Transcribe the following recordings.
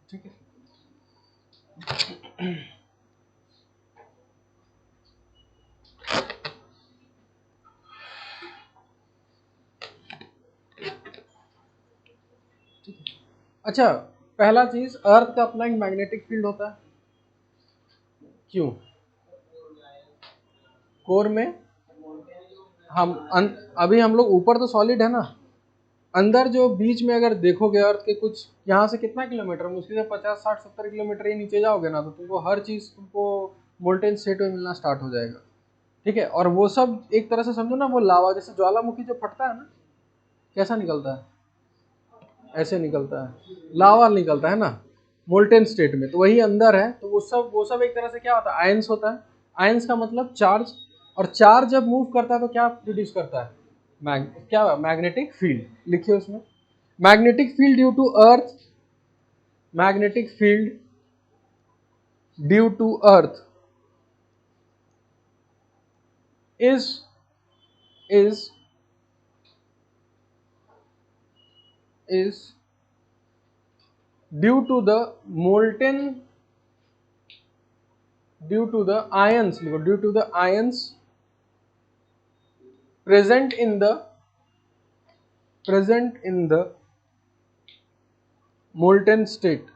ठीक है। अच्छा, पहला चीज, अर्थ का अपना एक मैग्नेटिक फील्ड होता है। क्यों? कोर में अभी हम लोग ऊपर तो सॉलिड है ना, अंदर जो बीच में अगर देखोगे अर्थ के कुछ यहाँ से कितना किलोमीटर, मुश्किल से 50-60-70 किलोमीटर ही नीचे जाओगे ना, तो तुमको हर चीज तुमको मोल्टेन स्टेट में मिलना स्टार्ट हो जाएगा। ठीक है, और वो सब एक तरह से समझो ना, वो लावा जैसे ज्वालामुखी जो फटता है ना, कैसा निकलता है? ऐसे निकलता है, लावा निकलता है ना मोल्टेन स्टेट में, तो वही अंदर है। तो वो सब एक तरह से क्या होता है? आयंस होता है। आयंस का मतलब चार्ज, और चार्ज जब मूव करता है तो क्या प्रोड्यूस करता है? क्या? Magnetic field. लिखिए उसमें, magnetic field due to earth, magnetic field due to earth is is due to the molten, due to the ions, due to the ions present in the molten state।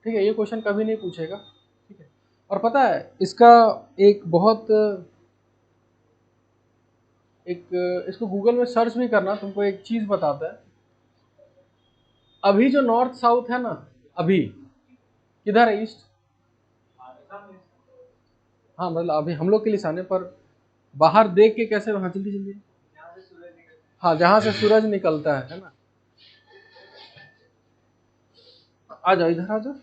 ठीक है, ये question कभी नहीं पूछेगा। ठीक है, और पता है इसका एक बहुत एक इसको गूगल में सर्च भी करना, तुमको एक चीज बताता है। अभी जो नॉर्थ साउथ है ना, अभी किधर है? ईस्ट। हाँ, मतलब अभी हम लोग के निशाने पर बाहर देख के कैसे, हाँ जल्दी जल्दी, हाँ जहां से सूरज निकलता है ना। आ जाओ, इधर आ जाओ,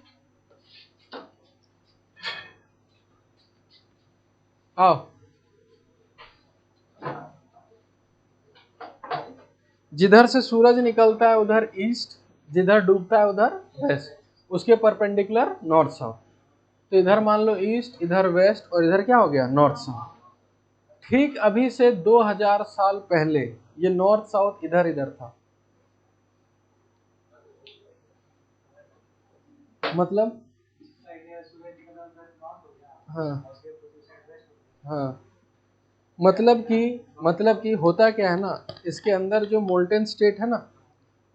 आओ। जिधर से सूरज निकलता है उधर ईस्ट, जिधर डूबता है उधर वेस्ट, उसके परपेंडिकुलर नॉर्थ साउथ। तो इधर मान लो ईस्ट, इधर वेस्ट, और इधर क्या हो गया? North south. ठीक अभी से 2000 साल पहले ये नॉर्थ साउथ इधर इधर था। मतलब हाँ हाँ, मतलब कि होता क्या है ना, इसके अंदर जो मोल्टेन स्टेट है ना,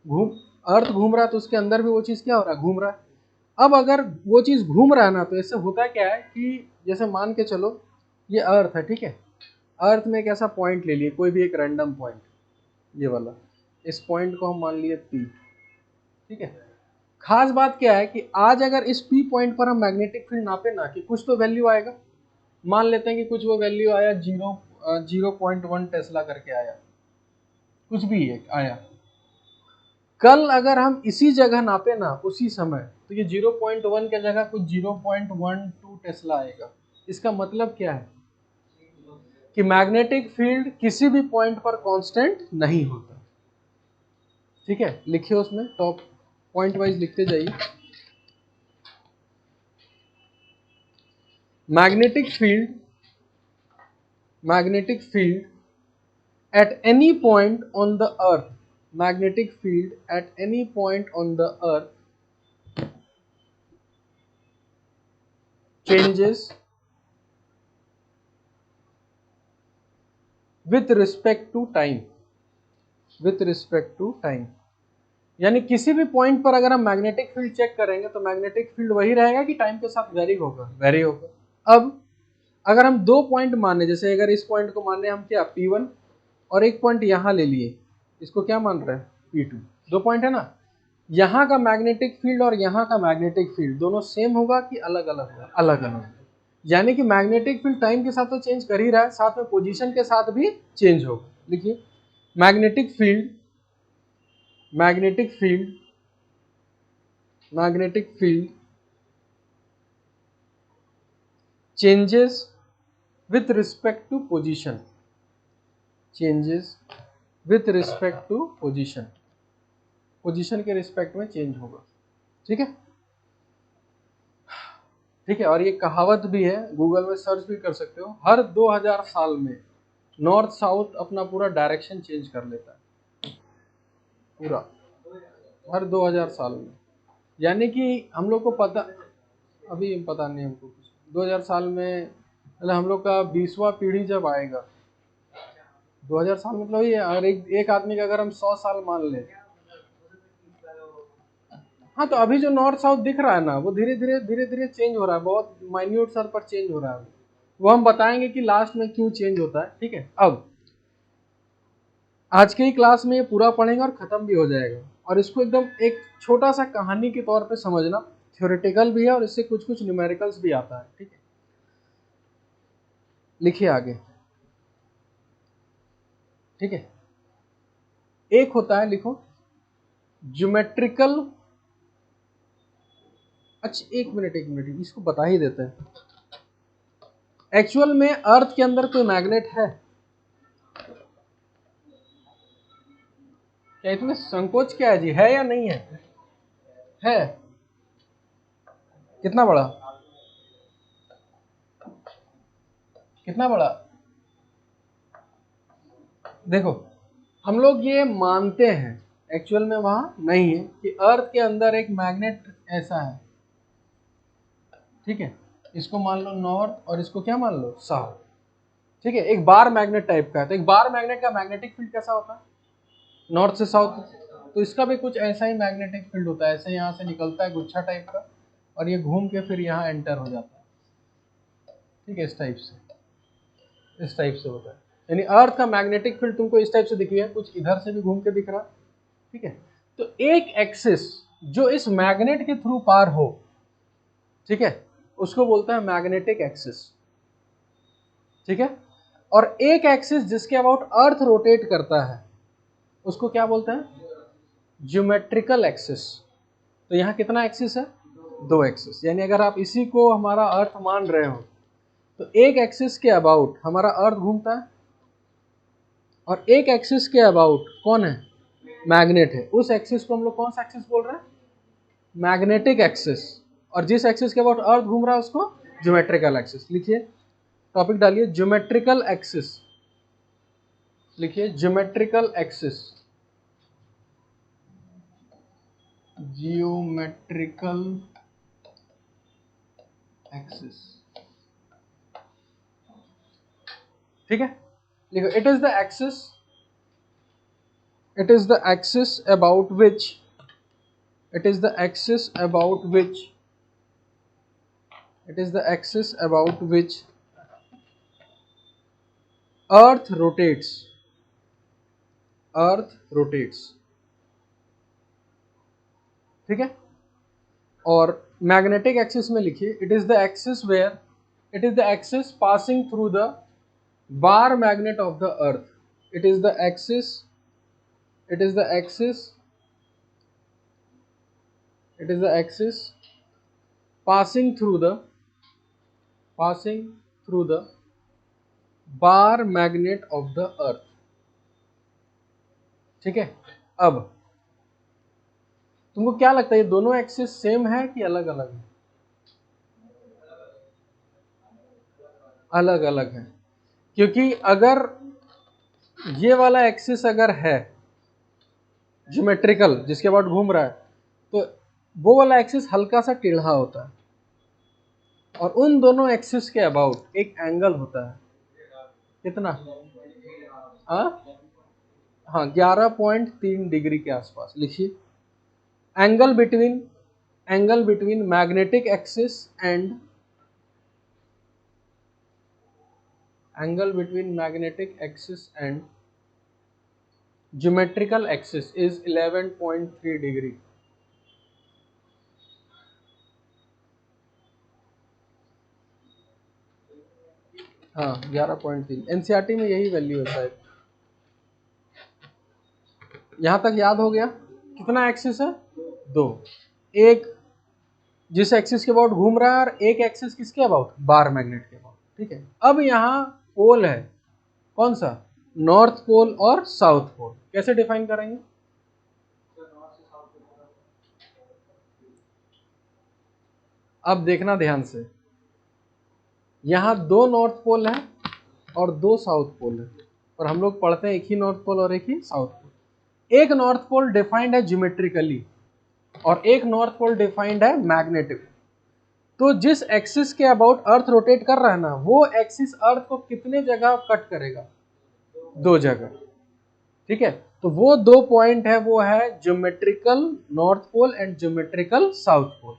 घूम अर्थ घूम रहा है, तो उसके अंदर भी वो चीज क्या हो रहा है? घूम रहा है। अब अगर वो चीज घूम रहा है ना, तो इससे होता क्या है कि जैसे मान के चलो ये अर्थ है, ठीक है, अर्थ में एक ऐसा पॉइंट ले लिए, कोई भी एक रैंडम पॉइंट, ये वाला, इस पॉइंट को हम मान लिए पी। ठीक है, खास बात क्या है कि आज अगर इस पी पॉइंट पर हम मैग्नेटिक फील्ड नापे ना, कि कुछ तो वैल्यू आएगा, मान लेते हैं कि कुछ वो वैल्यू आया 0.1 टेस्ला करके आया, कुछ भी एक आया। कल अगर हम इसी जगह नापे ना उसी समय, तो ये 0.1 के जगह कुछ 0.12 टेस्ला आएगा। इसका मतलब क्या है कि मैग्नेटिक फील्ड किसी भी पॉइंट पर कांस्टेंट नहीं होता। ठीक है, लिखिए उसमें टॉप पॉइंट वाइज लिखते जाइए। Magnetic field at any point on the earth, magnetic field at any point on the earth changes with respect to time, with respect to time। यानी किसी भी पॉइंट पर अगर हम मैग्नेटिक फील्ड चेक करेंगे तो मैग्नेटिक फील्ड वही रहेगा कि टाइम के साथ वेरी होगा। अब अगर हम दो पॉइंट माने, जैसे अगर इस पॉइंट को माने हम क्या P1, और एक पॉइंट यहां ले लिए, इसको क्या मान रहे हैं? P2। दो पॉइंट है ना, यहाँ का मैग्नेटिक फील्ड और यहाँ का मैग्नेटिक फील्ड दोनों सेम होगा कि अलग अलग होगा? अलग अलग। यानी कि मैग्नेटिक फील्ड टाइम के साथ तो चेंज कर ही रहा है, साथ में पोजीशन के साथ भी चेंज होगा। देखिए, magnetic field magnetic field magnetic field changes with respect to position, changes with respect to position, position के रिस्पेक्ट में चेंज होगा। ठीक है, ठीक है, और ये कहावत भी है, गूगल में सर्च भी कर सकते हो। हर 2000 साल में नॉर्थ साउथ अपना पूरा डायरेक्शन चेंज कर लेता है। पूरा हर 2000 साल में, यानी कि हम लोग को पता, अभी पता नहीं हमको कुछ, 2000 साल में मतलब हम लोग का 20वां पीढ़ी जब आएगा, 2000 साल मतलब ये, और एक आदमी का अगर हम 100 साल मान लें, हाँ तो अभी जो नॉर्थ साउथ दिख रहा है ना, वो धीरे धीरे चेंज हो रहा है, बहुत माइन्यूट स्तर पर चेंज हो रहा है। वो हम बताएंगे कि लास्ट में क्यों चेंज होता है, ठीक है। अब आज के ही क्लास में ये पूरा पढ़ेंगे और खत्म भी हो जाएगा, और इसको एकदम एक छोटा सा कहानी के तौर पे समझना, थ्योरेटिकल भी है और इससे कुछ कुछ न्यूमेरिकल्स भी आता है, ठीक है। लिखिए आगे, ठीक है। एक होता है, लिखो, ज्योमेट्रिकल, अच्छा एक मिनट इसको बता ही देते हैं। एक्चुअल में अर्थ के अंदर कोई मैग्नेट है क्या? इसमें संकोच क्या है जी, है या नहीं है? है। कितना बड़ा? कितना बड़ा? देखो, हम लोग ये मानते हैं, एक्चुअल में वहां नहीं है, कि अर्थ के अंदर एक मैग्नेट ऐसा है, ठीक है। इसको मान लो नॉर्थ और इसको क्या मान लो, साउथ, ठीक है। एक बार मैग्नेट टाइप का है, तो एक बार मैग्नेट का मैग्नेटिक फील्ड कैसा होता है? नॉर्थ से साउथ। तो इसका भी कुछ ऐसा ही मैग्नेटिक फील्ड होता है, ऐसे यहाँ से निकलता है गुच्छा टाइप का, और ये घूम के फिर यहाँ एंटर हो जाता है, ठीक है। इस टाइप से होता है, यानी अर्थ का मैग्नेटिक फील्ड तुमको इस टाइप से दिख रहा है, कुछ इधर से भी घूम के दिख रहा है, ठीक है। तो एक एक्सिस जो इस मैग्नेट के थ्रू पार हो, ठीक है, उसको बोलते हैं मैग्नेटिक एक्सिस, ठीक है। और एक एक्सिस जिसके अबाउट अर्थ रोटेट करता है, उसको क्या बोलते हैं? Geometrical axis. तो यहाँ कितना एक्सिस है? 2 एक्सिस। यानी अगर आप इसी को हमारा अर्थ मान रहे हो, तो एक एक्सिस के अबाउट हमारा अर्थ घूमता है, और एक एक्सिस के अबाउट कौन है? मैग्नेट है। उस एक्सिस को हम लोग कौन सा एक्सिस बोल रहे हैं? Magnetic axis. और जिस एक्सिस के अबाउट अर्थ घूम रहा है उसको ज्योमेट्रिकल एक्सिस। लिखिए, टॉपिक डालिए, ज्योमेट्रिकल एक्सिस। लिखिए, ज्योमेट्रिकल एक्सिस, जियोमेट्रिकल एक्सिस, ठीक है। लिखो, it is the axis, it is the axis about which, it is the axis about which, it is the axis about which earth rotates, earth rotates, ठीक है। और magnetic axis में लिखिए, it is the axis where, it is the axis passing through the bar magnet of the earth, it is the axis, it is the axis, it is the axis passing through the, passing through the bar magnet of the earth, ठीक है। अब तुमको क्या लगता है, ये दोनों axis same है कि अलग अलग है? अलग अलग है, क्योंकि अगर ये वाला एक्सिस अगर है ज्योमेट्रिकल, जिसके बाद घूम रहा है, तो वो वाला एक्सिस हल्का सा टेढ़ा होता है, और उन दोनों एक्सिस के अबाउट एक एंगल होता है। कितना? हाँ, 11.3 डिग्री के आसपास। लिखिए, angle between, angle between magnetic axis and, angle between magnetic axis and geometrical axis is 11.3 degree. हाँ, 11.3 एनसीईआरटी में यही वैल्यू है शायद। यहां तक याद हो गया? कितना एक्सिस है? 2। एक जिस एक्सिस के अबाउट घूम रहा है, और एक एक्सिस किसके अबाउट? बार मैग्नेट के अबाउट, ठीक है। अब यहाँ पोल है, कौन सा? नॉर्थ पोल और साउथ पोल। कैसे डिफाइन करेंगे? अब देखना ध्यान से, यहाँ 2 नॉर्थ पोल है और 2 साउथ पोल है, और हम लोग पढ़ते हैं एक ही नॉर्थ पोल और एक ही साउथ पोल। एक नॉर्थ पोल डिफाइंड है ज्योमेट्रिकली और एक नॉर्थ पोल डिफाइंड है मैग्नेटिक। तो जिस एक्सिस के अबाउट अर्थ रोटेट कर रहा है ना, वो एक्सिस अर्थ को कितने जगह कट करेगा? 2 जगह। ठीक है, तो वो 2 पॉइंट है, वो है geometrical north pole and geometrical south pole.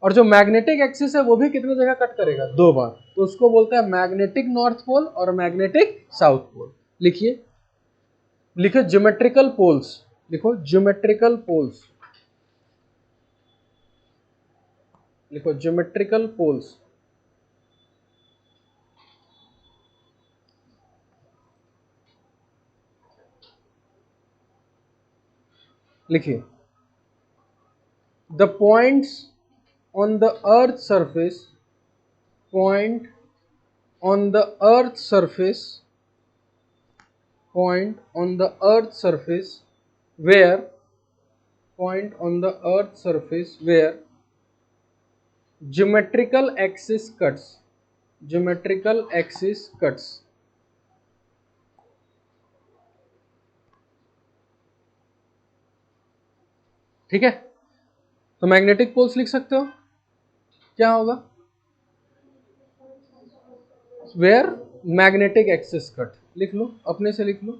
और जो मैग्नेटिक एक्सिस है वो भी कितने जगह कट करेगा? 2 बार। तो उसको बोलते हैं मैग्नेटिक नॉर्थ पोल और मैग्नेटिक साउथ पोल। लिखिए, लिखो ज्योमेट्रिकल पोल्स, लिखो ज्योमेट्रिकल पोल्स, लिखो ज्योमेट्रिकल पोल्स। लिखिए, the points on the earth surface, point on the earth surface, point on the earth surface where, point on the earth surface where geometrical axis cuts, geometrical axis cuts। ठीक है, तो magnetic poles लिख सकते हो, क्या होगा? Where magnetic axis cut, लिख लो, अपने से लिख लो।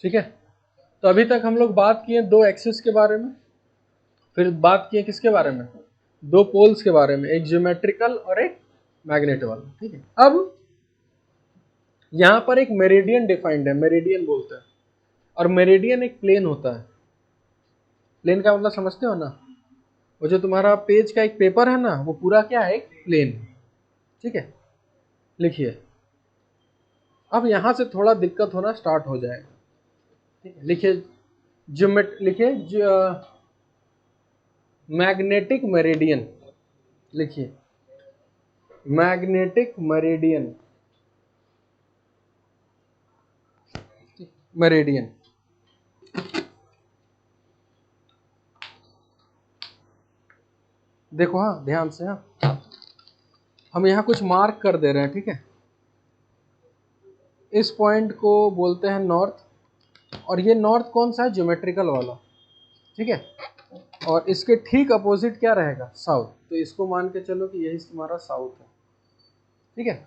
ठीक है, तो अभी तक हम लोग बात किए 2 एक्सिस के बारे में, फिर बात किए किसके बारे में? 2 पोल्स के बारे में, एक ज्योमेट्रिकल और एक मैग्नेट वाला। ठीक है, अब यहां पर एक मेरिडियन डिफाइंड है, मेरिडियन बोलते हैं, और मेरिडियन एक प्लेन होता है। प्लेन का मतलब समझते हो ना? वो जो तुम्हारा पेज का एक पेपर है ना, वो पूरा क्या है? एक प्लेन। ठीक है, लिखिए, अब यहां से थोड़ा दिक्कत होना स्टार्ट हो जाएगा। ठीक है, लिखिए लिखिए मैग्नेटिक मेरिडियन, लिखिए मैग्नेटिक मेरिडियन, मेरिडियन। देखो, हाँ ध्यान से, हाँ हम यहाँ कुछ मार्क कर दे रहे हैं। ठीक है, इस पॉइंट को बोलते हैं नॉर्थ, और ये नॉर्थ कौन सा है? ज्योमेट्रिकल वाला। ठीक है, और इसके ठीक अपोजिट क्या रहेगा? साउथ। तो इसको मान के चलो कि यही तुम्हारा साउथ है। ठीक है,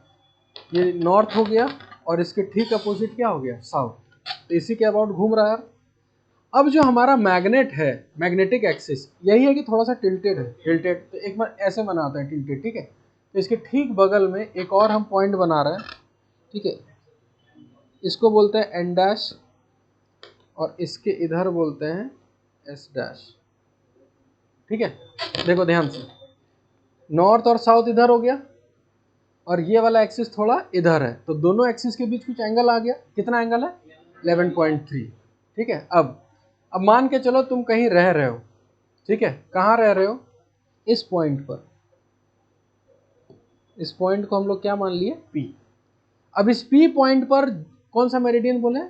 ये नॉर्थ हो गया और इसके ठीक अपोजिट क्या हो गया? साउथ। तो इसी के अबाउट घूम रहा है। अब जो हमारा मैग्नेट है, मैग्नेटिक एक्सिस, यही है कि थोड़ा सा टिल्टेड है, टिल्टेड। तो एक बार ऐसे बनाते हैं टिल्टेड। ठीक है, तो इसके ठीक बगल में एक और हम पॉइंट बना रहे हैं। ठीक है, इसको बोलते हैं एन डैश, और इसके इधर बोलते हैं एस डैश। ठीक है, देखो ध्यान से, नॉर्थ और साउथ इधर हो गया, और ये वाला एक्सिस थोड़ा इधर है, तो दोनों एक्सिस के बीच कुछ एंगल आ गया। कितना एंगल है? 11.3। ठीक है, अब मान के चलो तुम कहीं रह रहे हो। ठीक है, कहाँ रह रहे हो? इस पॉइंट पर। इस पॉइंट को हम लोग क्या मान लिए? P। अब इस P पॉइंट पर कौन सा मेरिडियन बोले?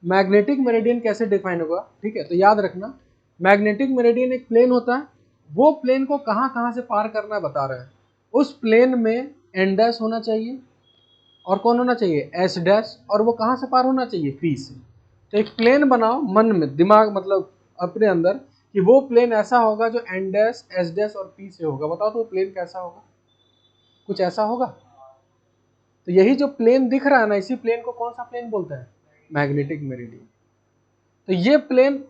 मैग्नेटिक मेरिडियन कैसे डिफाइन होगा? ठीक है, तो याद रखना, मैग्नेटिक मेरिडियन एक प्लेन होता है, वो प्लेन को कहाँ कहाँ से पार करना है बता रहे हैं। उस प्लेन में एन डैश होना चाहिए, और कौन होना चाहिए? एस डैश, और वो कहाँ से पार होना चाहिए? पी से। तो एक प्लेन बनाओ मन में, दिमाग मतलब अपने अंदर, कि वो प्लेन ऐसा होगा जो एन डैश, एस डैश और पी से होगा। बताओ तो वो प्लेन कैसा होगा? कुछ ऐसा होगा। तो यही जो प्लेन दिख रहा है ना, इसी प्लेन को कौन सा प्लेन बोलते हैं? Magnetic meridian. तो ये प्लेन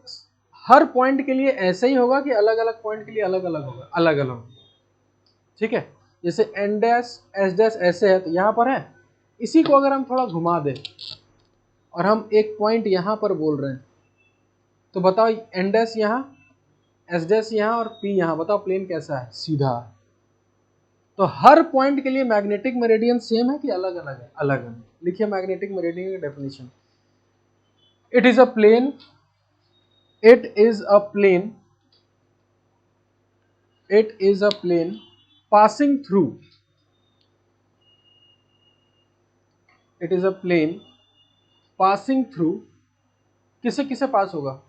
हर पॉइंट के लिए ऐसे ही होगा कि अलग अलग पॉइंट के लिए अलग अलग होगा, अलग अलग। ठीक है, जैसे एन डैश एस डैश ऐसे है, तो यहाँ पर है। इसी को अगर हम थोड़ा घुमा दें और हम एक पॉइंट यहाँ पर बोल रहे हैं, तो बताओ एन डैश यहाँ, एस डैश यहाँ और पी यहाँ, बताओ प्लेन कैसा है? सीधा। तो हर पॉइंट के लिए मैग्नेटिक मेरिडियन सेम है कि अलग अलग है? अलग अलग। लिखिए मैग्नेटिक मेरिडियन की definition, it is a plane it is a plane, it is a plane passing through, it is a plane passing through, किसे किसे पास होगा?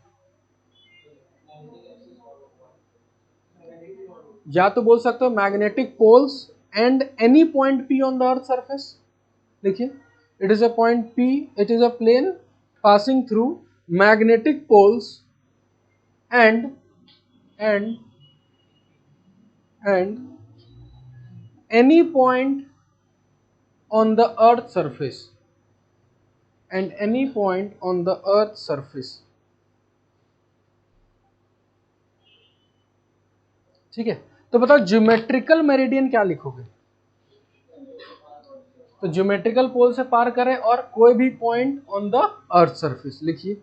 या तो बोल सकते हो magnetic poles and any point P on the earth surface. देखिए, it is a point P, it is a plane passing through magnetic poles and and and any point on the earth surface, and any point on the earth surface। ठीक है, तो बताओ geometrical meridian क्या लिखोगे? तो geometrical पोल से पार करें और कोई भी point on the earth surface लिखिए।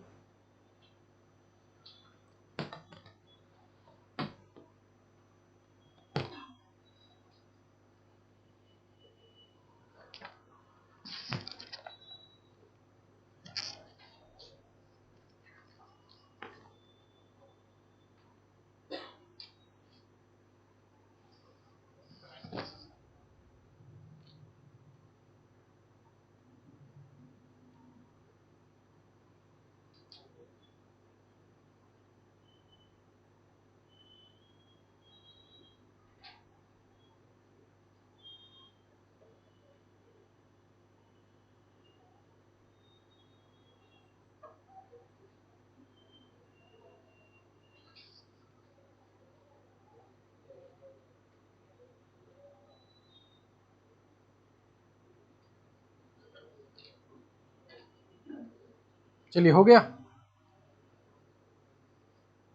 चलिए, हो गया,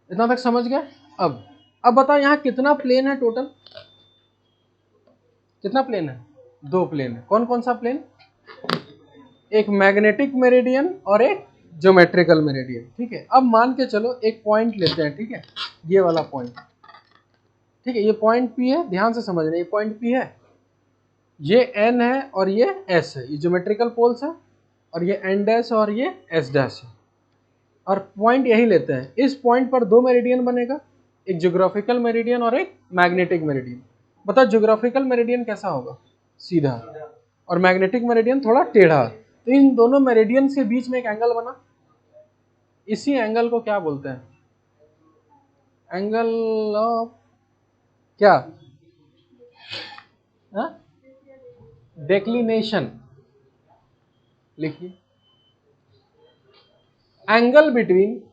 इतना तक समझ गए? अब बताओ यहाँ कितना प्लेन है टोटल? कितना प्लेन है? दो प्लेन है। कौन कौन सा प्लेन? एक मैग्नेटिक मेरिडियन और एक ज्योमेट्रिकल मेरिडियन। ठीक है, अब मान के चलो एक पॉइंट लेते हैं। ठीक है, ये वाला पॉइंट। ठीक है, ये पॉइंट पी है, ध्यान से समझना, ये पॉइंट पी है, ये एन है और ये एस है, ये ज्योमेट्रिकल पोल्स है, और ये एन डैश और ये एस डैश है, और पॉइंट यही लेते हैं। इस पॉइंट पर दो मेरिडियन बनेगा, एक ज्योग्राफिकल मेरिडियन और एक मैग्नेटिक मेरिडियन। बताओ ज्योग्राफिकल मेरिडियन कैसा होगा? सीधा, और मैग्नेटिक मेरिडियन थोड़ा टेढ़ा। तो इन दोनों मेरिडियन के बीच में एक एंगल बना, इसी एंगल को क्या बोलते हैं? एंगल ऑफ क्या? डेक्लिनेशन। लिखिए, angle between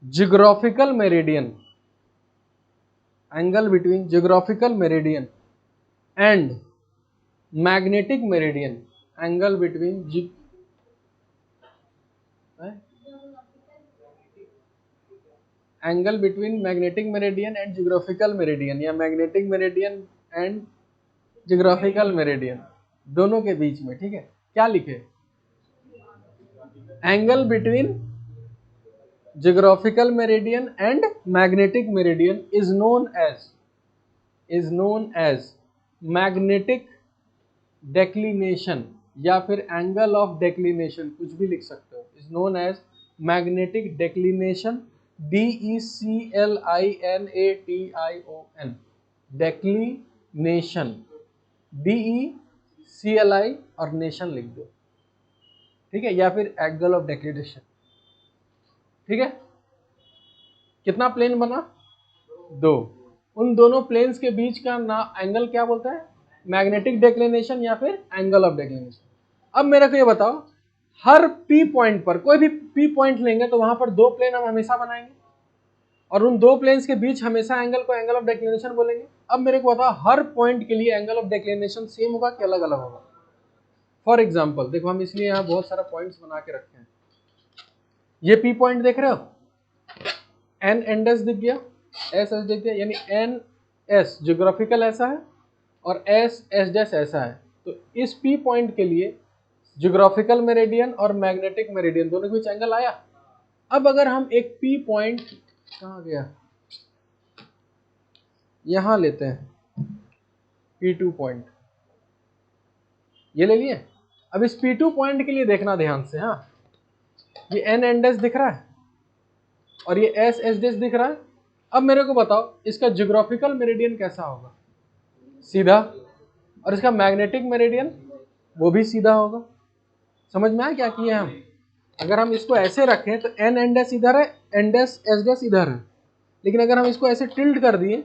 geographical meridian, angle between geographical meridian and magnetic meridian, angle between angle between magnetic meridian and geographical meridian, या magnetic meridian and geographical meridian, दोनों के बीच में। ठीक है, क्या लिखे? Angle between geographical meridian and magnetic meridian is known as magnetic declination, या फिर एंगल ऑफ डेक्लिनेशन, कुछ भी लिख सकते हो। Is known as magnetic declination, DECLINATION, declination, DECLI और नेशन लिख दो। ठीक है, या फिर एंगल ऑफ डेक्लिनेशन। ठीक है, कितना प्लेन बना? दो। उन दोनों प्लेन्स के बीच का ना एंगल क्या बोलता है? मैग्नेटिक डेक्लिनेशन या फिर एंगल ऑफ डेक्लिनेशन। अब मेरे को ये बताओ, हर पी पॉइंट पर, कोई भी पी पॉइंट लेंगे तो वहां पर दो प्लेन हम हमेशा बनाएंगे, और उन दो प्लेन्स के बीच हमेशा एंगल को एंगल ऑफ डेक्लिनेशन बोलेंगे। अब मेरे को बताओ, हर पॉइंट के लिए एंगल ऑफ डेक्लिनेशन सेम होगा कि अलग अलग होगा? फॉर एग्जाम्पल देखो, हम इसलिए यहाँ बहुत सारा पॉइंट्स बना के रखे हैं। ये पी पॉइंट देख रहे हो, एन एन डैश दिख गया, एस एस दिख गया, यानी एन एस ज्योग्राफिकल ऐसा है और एस एस डैश ऐसा है। तो इस पी पॉइंट के लिए ज्योग्राफिकल मेरिडियन और मैग्नेटिक मेरिडियन दोनों के बीच एंगल आया। अब अगर हम एक पी पॉइंट, कहाँ गया, यहां लेते हैं P2 पॉइंट, ये ले लिए। अब इस P2 पॉइंट के लिए देखना ध्यान से, हाँ, ये N एंड एस दिख रहा है और ये S एस डेस दिख रहा है। अब मेरे को बताओ इसका ज्योग्राफिकल मेरिडियन कैसा होगा? सीधा। और इसका मैग्नेटिक मेरिडियन वो भी सीधा होगा। समझ में आया क्या किए हम? अगर हम इसको ऐसे रखें तो N एंड एस इधर है, एंड एस एस डेस इधर है, लेकिन अगर हम इसको ऐसे टिल्ट कर दिए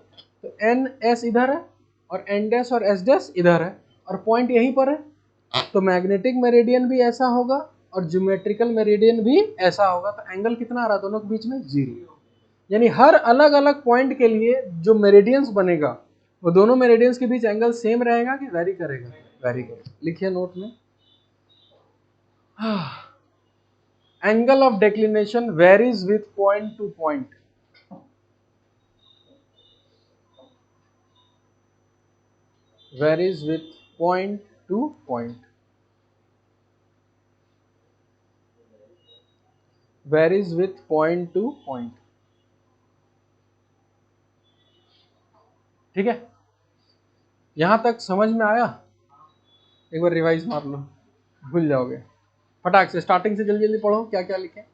तो N S इधर है और एंड एस और एस डेस इधर है और पॉइंट यहीं पर है, तो मैग्नेटिक मेरिडियन भी ऐसा होगा और ज्योमेट्रिकल मेरिडियन भी ऐसा होगा। तो एंगल कितना आ रहा है दोनों के बीच में? 0। यानी हर अलग अलग पॉइंट के लिए जो मेरिडियंस बनेगा वो दोनों मेरिडियंस के बीच एंगल सेम रहेगा कि वेरी करेगा? वेरी करेगा। लिखिए नोट में, angle of declination varies with point two point. varies with point to point, varies with point to point। ठीक है, यहां तक समझ में आया? एक बार रिवाइज मार लो, भूल जाओगे। फटाक से स्टार्टिंग से जल्दी जल्दी पढ़ो क्या क्या लिखे।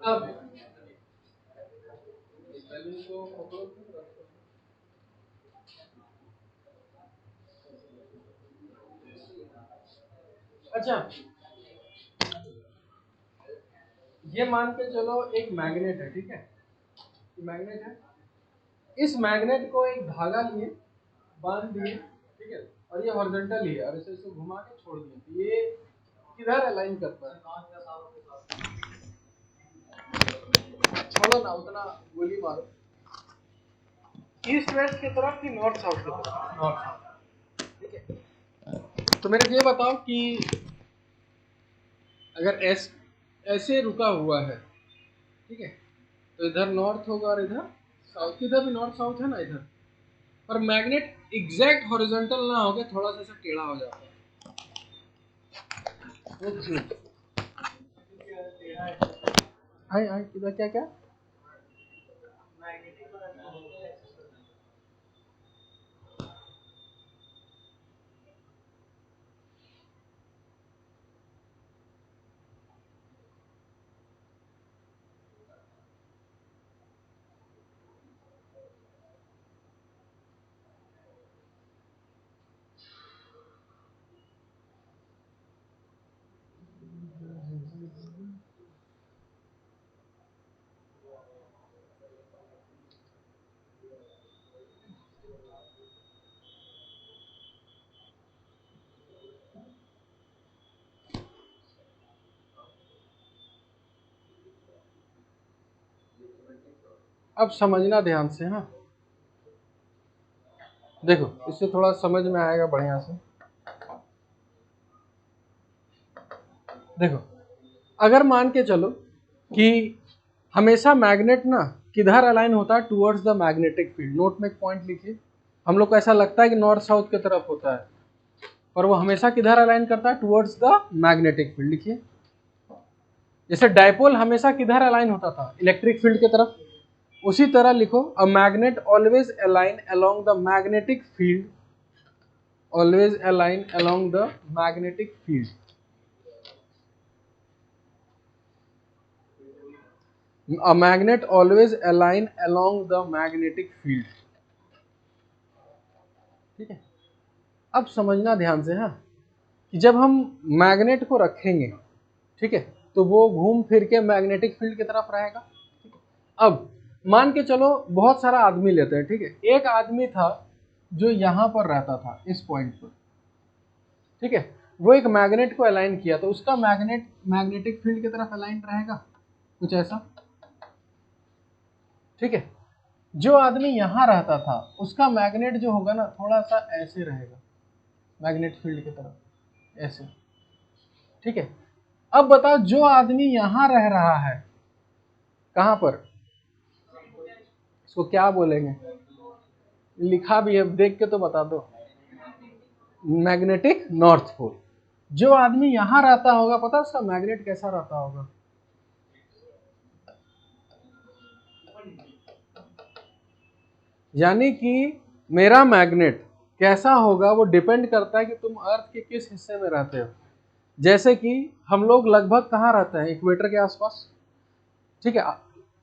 अब अच्छा, ये मान के चलो एक मैग्नेट है, ठीक है, मैग्नेट है, इस मैग्नेट को एक धागा लिए बांध दिए, ठीक है, और ये हॉरिजॉन्टल ही है और इसे इसको घुमा के छोड़ दिए, तो ये किधर अलाइन करता है? छोड़ो ना, उतना गोली मारो। ईस्ट वेस्ट की तरफ कि नॉर्थ साउथ की तरफ? नॉर्थ साउथ, ठीक है। तो मेरे को ये बताओ कि अगर ऐसे रुका हुआ है, ठीक है, तो इधर नॉर्थ होगा और इधर साउथ, इधर भी नॉर्थ साउथ है ना इधर, पर मैग्नेट एग्जैक्ट हॉरिजॉन्टल ना होके थोड़ा सा ऐसा टेढ़ा हो जाता है। हाय हाय इधर क्या क्या अब समझना ध्यान से। हाँ देखो, इससे थोड़ा समझ में आएगा बढ़िया से। देखो, अगर मान के चलो कि हमेशा मैग्नेट ना किधर अलाइन होता है, towards the magnetic field. Note में एक पॉइंट लिखिए। हम लोग को ऐसा लगता है कि नॉर्थ साउथ की तरफ होता है, पर वो हमेशा किधर अलाइन करता है, टुवर्ड्स द मैग्नेटिक फील्ड। लिखिए, जैसे डायपोल हमेशा किधर अलाइन होता था, इलेक्ट्रिक फील्ड की तरफ, उसी तरह लिखो, a magnet always align along the magnetic field, always align along the magnetic field. A magnet always align along the magnetic field। ठीक है, अब समझना ध्यान से। हाँ, कि जब हम मैग्नेट को रखेंगे, ठीक है, तो वो घूम फिर के मैग्नेटिक फील्ड की तरफ रहेगा। अब मान के चलो बहुत सारा आदमी लेते हैं, ठीक है, एक आदमी था जो यहां पर रहता था इस पॉइंट पर, ठीक है, वो एक मैग्नेट को अलाइन किया, तो उसका मैग्नेट मैग्नेटिक फील्ड की तरफ अलाइन रहेगा, कुछ ऐसा। ठीक है, जो आदमी यहां रहता था उसका मैग्नेट जो होगा ना, थोड़ा सा ऐसे रहेगा, मैग्नेट फील्ड की तरफ ऐसे। ठीक है, अब बताओ, जो आदमी यहां रह रहा है, कहां पर, इसको क्या बोलेंगे, लिखा भी है, देख के तो बता दो, मैग्नेटिक नॉर्थ पोल। जो आदमी यहां रहता होगा, पता उसका मैग्नेट कैसा रहता होगा, यानी कि मेरा मैग्नेट कैसा होगा वो डिपेंड करता है कि तुम अर्थ के किस हिस्से में रहते हो। जैसे कि हम लोग लगभग कहाँ रहते हैं, इक्वेटर के आसपास। ठीक है,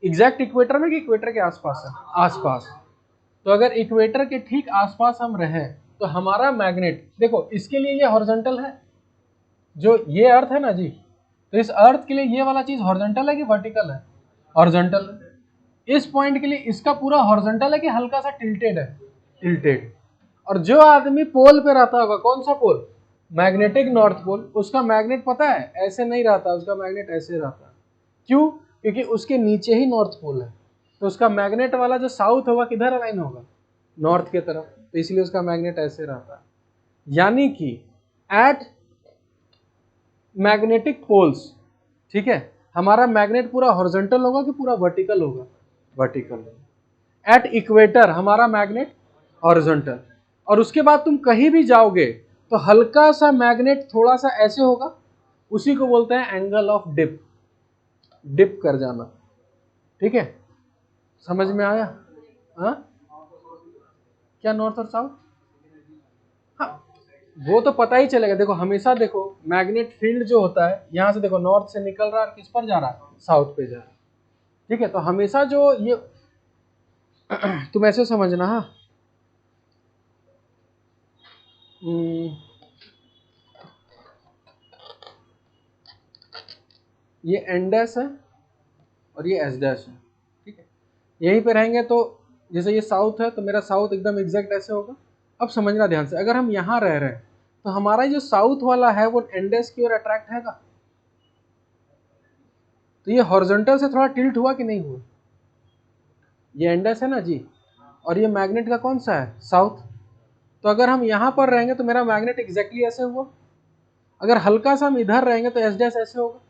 एग्जैक्ट इक्वेटर में कि इक्वेटर के आसपास है, आसपास। तो अगर इक्वेटर के ठीक आसपास हम रहे तो हमारा मैग्नेट, देखो इसके लिए ये हॉरिजॉन्टल है, जो ये अर्थ है ना जी, तो इस अर्थ के लिए ये वाला चीज हॉरिजॉन्टल है कि वर्टिकल है, हॉरिजॉन्टल है। इस पॉइंट के लिए इसका पूरा हॉरिजॉन्टल है कि हल्का सा टिल्टेड है, टिल्टेड। और जो आदमी पोल पे रहता होगा, कौन सा पोल, मैग्नेटिक नॉर्थ पोल, उसका मैग्नेट पता है ऐसे नहीं रहता, उसका मैग्नेट ऐसे रहता है। क्यों, क्योंकि उसके नीचे ही नॉर्थ पोल है, तो उसका मैग्नेट वाला जो साउथ होगा किधर अलाइन होगा, नॉर्थ की तरफ, तो इसलिए उसका मैग्नेट ऐसे रहता है। यानी कि एट मैग्नेटिक पोल्स, ठीक है, हमारा मैग्नेट पूरा हॉरिजॉन्टल होगा कि पूरा वर्टिकल होगा, वर्टिकल। एट इक्वेटर हमारा मैग्नेट हॉरिजॉन्टल, और उसके बाद तुम कहीं भी जाओगे तो हल्का सा मैग्नेट थोड़ा सा ऐसे होगा, उसी को बोलते हैं एंगल ऑफ डिप, डिप कर जाना। ठीक है, समझ में आया। हाँ, क्या नॉर्थ और साउथ, हाँ वो तो पता ही चलेगा। देखो हमेशा देखो, मैग्नेट फील्ड जो होता है यहां से देखो नॉर्थ से निकल रहा है, किस पर जा रहा है, साउथ पे जा रहा है। ठीक है, तो हमेशा जो ये तुम ऐसे समझना। हाँ, ये एन डैश है और ये एस डैश है। ठीक है, यहीं पे रहेंगे, तो जैसे ये साउथ है तो मेरा साउथ एकदम एग्जैक्ट ऐसे होगा। अब समझना ध्यान से, अगर हम यहाँ रह रहे हैं तो हमारा जो साउथ वाला है वो एन डैश की ओर अट्रैक्ट हैगा, तो ये हॉरिजॉन्टल से थोड़ा टिल्ट हुआ कि नहीं हुआ, ये एन डैश है ना जी, और ये मैग्नेट का कौन सा है, साउथ। तो अगर हम यहाँ पर रहेंगे तो मेरा मैग्नेट एग्जैक्टली ऐसे हुआ। अगर हल्का सा हम इधर रहेंगे तो एस डैश ऐसे होगा,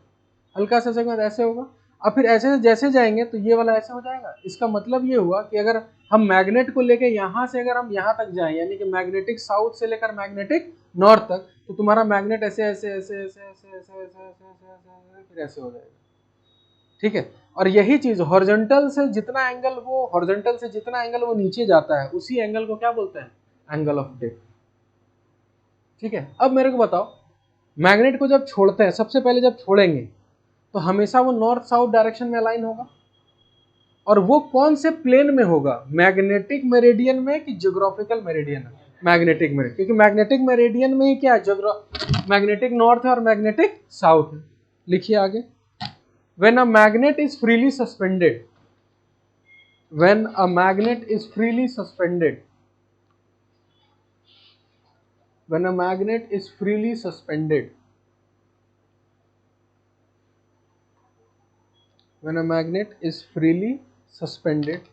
हल्का सा ऐसे ऐसे होगा। अब फिर ऐसे जैसे जाएंगे तो ये वाला ऐसे हो जाएगा। इसका मतलब ये हुआ कि अगर हम मैग्नेट को लेके यहाँ से अगर हम यहाँ तक जाएं, यानी कि मैग्नेटिक साउथ से लेकर मैग्नेटिक नॉर्थ तक, तो तुम्हारा मैग्नेट ऐसे ऐसे ऐसे ऐसे ऐसे ऐसे ऐसे ऐसे ऐसे फिर ऐसे हो जाएगा। ठीक है, और यही चीज हॉरिजॉन्टल से जितना एंगल वो नीचे जाता है, उसी एंगल को क्या बोलते हैं? Angle of dip. ठीक है, अब मेरे को बताओ, मैग्नेट को जब छोड़ते हैं, सबसे पहले जब छोड़ेंगे तो हमेशा वो नॉर्थ साउथ डायरेक्शन में अलाइन होगा, और वो कौन से प्लेन में होगा? मैग्नेटिक मेरिडियन में कि ज्योग्राफिकल मेरिडियन में? मैग्नेटिक मेरिडियन, क्योंकि मैग्नेटिक मेरिडियन में ही क्या है? मैग्नेटिक नॉर्थ है और मैग्नेटिक साउथ है। लिखिए आगे, when a magnet is freely suspended, when a magnet is freely suspended, when a magnet is freely suspended, when a magnet is freely suspended,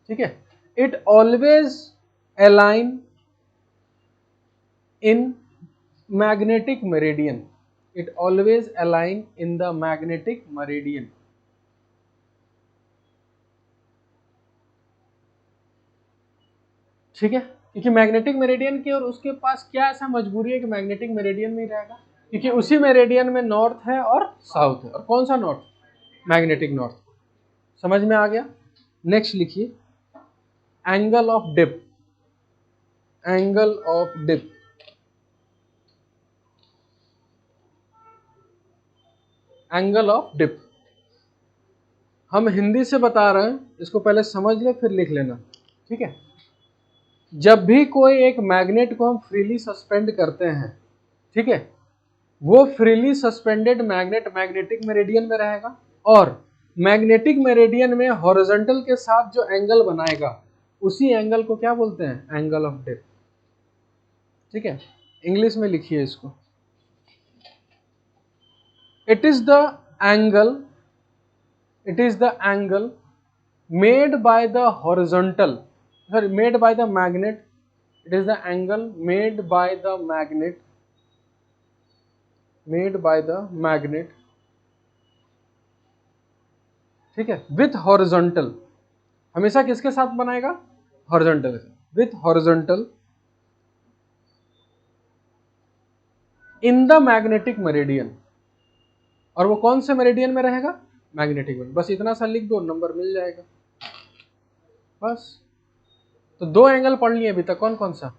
ठीक है, it always align in magnetic meridian, it always align in the magnetic meridian। ठीक है, क्योंकि magnetic meridian की और उसके पास क्या ऐसा मजबूरी है कि मैग्नेटिक मेरिडियन में ही रहेगा? क्योंकि उसी मेरिडियन में नॉर्थ है और साउथ है। और कौन सा नॉर्थ? Magnetic north. समझ में आ गया? नेक्स्ट लिखिए, angle of dip, angle of dip, angle of dip. हम हिंदी से बता रहे हैं, इसको पहले समझ ले फिर लिख लेना। ठीक है, जब भी कोई एक मैग्नेट को हम फ्रीली सस्पेंड करते हैं, ठीक है, वो freely suspended magnet magnetic meridian में रहेगा, और मैग्नेटिक मेरिडियन में हॉरिजॉन्टल के साथ जो एंगल बनाएगा, उसी एंगल को क्या बोलते हैं? Angle of dip. ठीक है, इंग्लिश में लिखिए इसको, it is the angle, it is the angle made by the horizontal, sorry, made by the magnet, it is the angle made by the magnet, made by the magnet, ठीक है, with horizontal, हमेशा किसके साथ बनाएगा? Horizontal, with horizontal in the magnetic meridian, और वो कौन से मेरिडियन में रहेगा? मैग्नेटिक में। बस इतना सा लिख दो, नंबर मिल जाएगा बस। तो दो एंगल पढ़ लिए अभी तक, कौन कौन सा?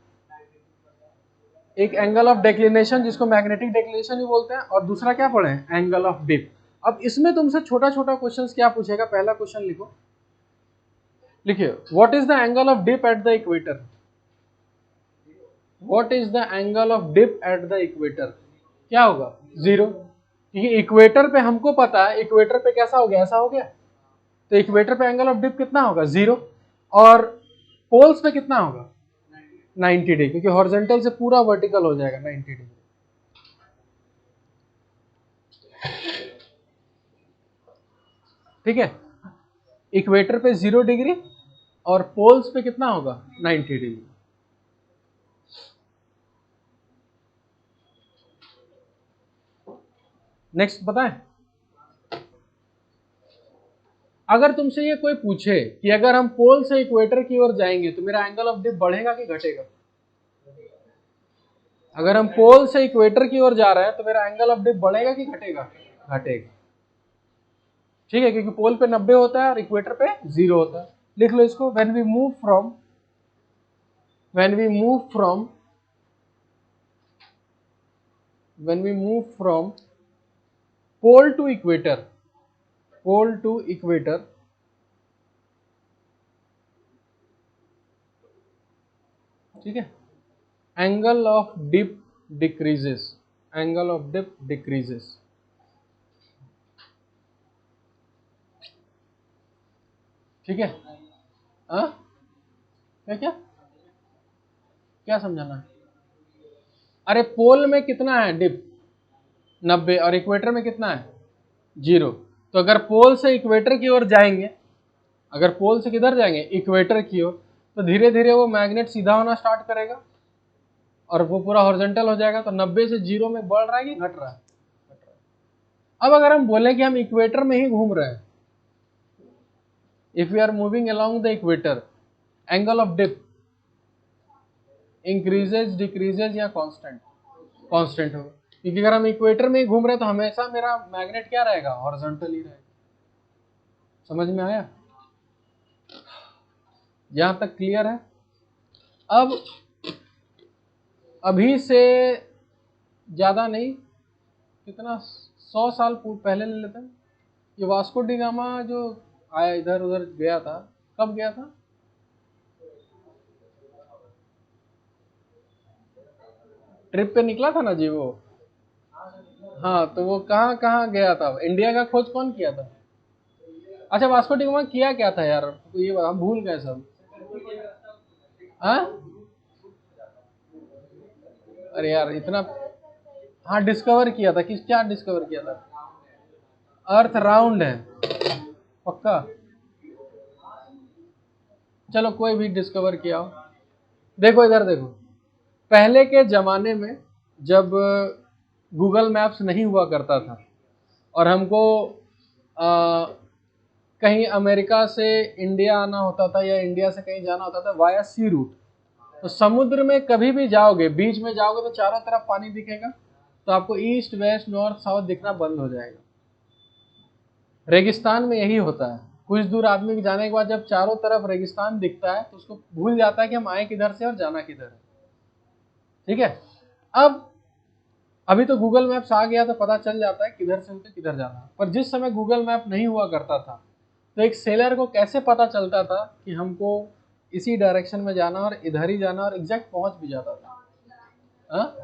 एक एंगल ऑफ डेक्लिनेशन, जिसको मैग्नेटिक डेक्लिनेशन ही बोलते हैं, और दूसरा क्या पढ़े? Angle of dip. अब इसमें तुमसे छोटा छोटा क्वेश्चंस क्या पूछेगा? पहला क्वेश्चन लिखो, लिखिए, what is the angle of dip at the equator? What is the angle of dip at the equator? क्या होगा? 0, क्योंकि इक्वेटर पे हमको पता है, इक्वेटर पे कैसा हो गया? ऐसा हो गया, तो इक्वेटर पे एंगल ऑफ डिप कितना होगा? 0। और पोल्स पे कितना होगा? 90 डिग्री, क्योंकि हॉरिजॉन्टल से पूरा वर्टिकल हो जाएगा 90 डिग्री। ठीक है, इक्वेटर पे 0 डिग्री और पोल्स पे कितना होगा? 90 डिग्री। नेक्स्ट बताएं, अगर तुमसे ये कोई पूछे कि अगर हम पोल से इक्वेटर की ओर जाएंगे तो मेरा एंगल ऑफ डिप बढ़ेगा कि घटेगा? अगर हम पोल से इक्वेटर की ओर जा रहे हैं तो मेरा एंगल ऑफ डिप बढ़ेगा कि घटेगा? घटेगा। ठीक है, क्योंकि पोल पे 90 होता है और इक्वेटर पे 0 होता है। लिख लो इसको, when we move from pole to equator, ठीक है, angle of dip decreases, angle of dip decreases. ठीक है, हाँ क्या क्या क्या समझाना है? अरे पोल में कितना है डिप? 90, और इक्वेटर में कितना है? 0। तो अगर पोल से इक्वेटर की ओर जाएंगे, अगर पोल से किधर जाएंगे? इक्वेटर की ओर, तो धीरे धीरे वो मैग्नेट सीधा होना स्टार्ट करेगा और वो पूरा हॉरिजॉन्टल हो जाएगा। तो 90 से 0 में बढ़ रहा है कि घट रहा है? घट रहा है। अब अगर हम बोले कि हम इक्वेटर में ही घूम रहे हैं, if we are moving along the equator, angle of dip increases decreases या कांस्टेंट? कांस्टेंट होगा, क्योंकि अगर हम इक्वेटर में ही घूम रहे हैं तो हमेशा मेरा मैग्नेट क्या रहेगा? हॉरिजॉन्टल ही रहेगा। समझ में आया? यहां तक क्लियर है? अब अभी से ज्यादा नहीं, कितना 100 साल पहले ले लेते हैं। ये वास्को डी गामा जो आया इधर उधर गया था, कब गया था? ट्रिप पे निकला था ना जी वो। हाँ, तो वो कहाँ कहाँ गया था? इंडिया का खोज कौन किया था? अच्छा, वास्को डी गामा किया क्या था यार? तो ये हम भूल गए सब। हाँ, अरे यार इतना, हाँ डिस्कवर किया था। किस, क्या डिस्कवर किया था? अर्थ राउंड है, पक्का? चलो कोई भी डिस्कवर किया हो। देखो इधर देखो, पहले के जमाने में जब गूगल मैप्स नहीं हुआ करता था और हमको आ, कहीं अमेरिका से इंडिया आना होता था या इंडिया से कहीं जाना होता था वाया सी रूट, तो समुद्र में कभी भी जाओगे, बीच में जाओगे तो चारों तरफ पानी दिखेगा, तो आपको ईस्ट वेस्ट नॉर्थ साउथ दिखना बंद हो जाएगा। रेगिस्तान में यही होता है, कुछ दूर आदमी जाने के बाद जब चारों तरफ रेगिस्तान दिखता है तो उसको भूल जाता है कि हम आए किधर से और जाना किधर है। ठीक है, अब अभी तो गूगल मैप्स आ गया तो पता चल जाता है किधर से होकर किधर जाना है, पर जिस समय गूगल मैप नहीं हुआ करता था तो एक सेलर को कैसे पता चलता था कि हमको इसी डायरेक्शन में जाना और इधर ही जाना, और एग्जैक्ट पहुंच भी जाता था? हाँ,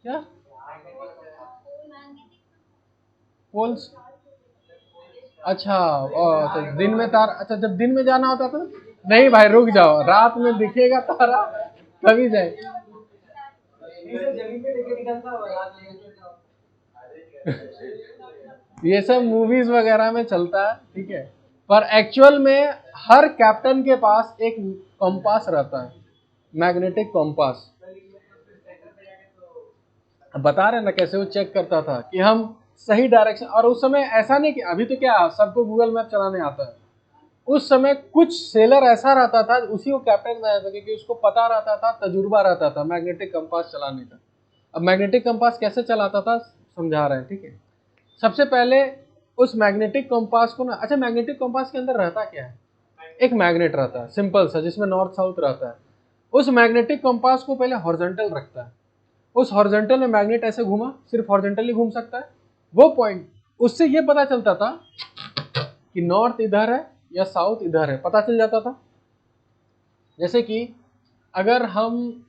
क्या पोल्स? अच्छा, तो दिन में तारा, अच्छा जब दिन में जाना होता था? नहीं भाई रुक जाओ, रात में दिखेगा तारा तभी जाए। ये सब मूवीज वगैरह में चलता है, ठीक है, पर एक्चुअल में हर कैप्टन के पास एक कंपास रहता है, मैग्नेटिक कंपास। बता रहे ना कैसे वो चेक करता था कि हम सही डायरेक्शन, और उस समय ऐसा नहीं कि अभी तो क्या सबको गूगल मैप चलाने आता है, उस समय कुछ सेलर ऐसा रहता था, उसी को कैप्टन बनाया था क्योंकि उसको पता रहता था, तजुर्बा रहता था मैग्नेटिक कंपास चलाने का। अब मैग्नेटिक कंपास कैसे चलाता था समझा रहे हैं, ठीक है। सबसे पहले उस मैग्नेटिक कंपास को ना, अच्छा मैग्नेटिक कंपास के अंदर रहता क्या है? एक मैग्नेट रहता है सिंपल सा, जिसमें नॉर्थ साउथ रहता है। उस मैग्नेटिक कंपास को पहले हॉरिजॉन्टल रखता है, उस हॉरिजॉन्टल में मैग्नेट ऐसे घूमा, सिर्फ हॉरिजॉन्टली घूम सकता है वो पॉइंट, उससे ये पता चलता था कि नॉर्थ इधर है या साउथ इधर है, पता चल जाता था। जैसे कि अगर हम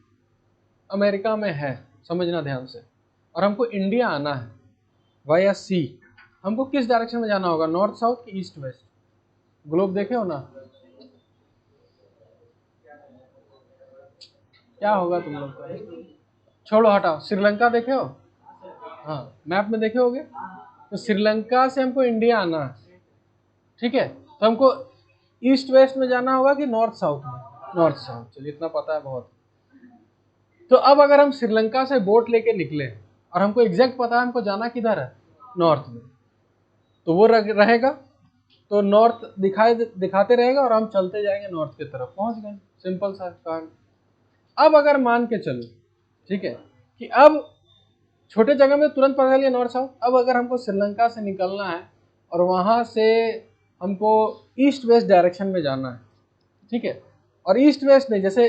अमेरिका में है, समझना ध्यान से, और हमको इंडिया आना है वाया सी, हमको किस डायरेक्शन में जाना होगा? नॉर्थ साउथ की ईस्ट वेस्ट? ग्लोब देखे हो ना? क्या होगा तुम लोग का? छोड़ो हटाओ, श्रीलंका देखे हो? हाँ, मैप में देखे होगे। तो श्रीलंका से हमको इंडिया आना है, ठीक है, तो हमको ईस्ट वेस्ट में जाना होगा कि नॉर्थ साउथ में? नॉर्थ साउथ, चलिए इतना पता है बहुत। तो अब अगर हम श्रीलंका से बोट लेके निकले और हमको एग्जैक्ट पता है हमको जाना किधर है, नॉर्थ में, तो वो रहेगा, तो नॉर्थ दिखाते रहेगा और हम चलते जाएंगे नॉर्थ की तरफ, पहुंच गए, सिंपल सा कहानी। अब अगर मान के चलो, ठीक है, कि अब छोटे जगह में तुरंत पता चलिए नॉर्थ साउथ, अब अगर हमको श्रीलंका से निकलना है और वहां से हमको ईस्ट वेस्ट डायरेक्शन में जाना है, ठीक है, और ईस्ट वेस्ट नहीं, जैसे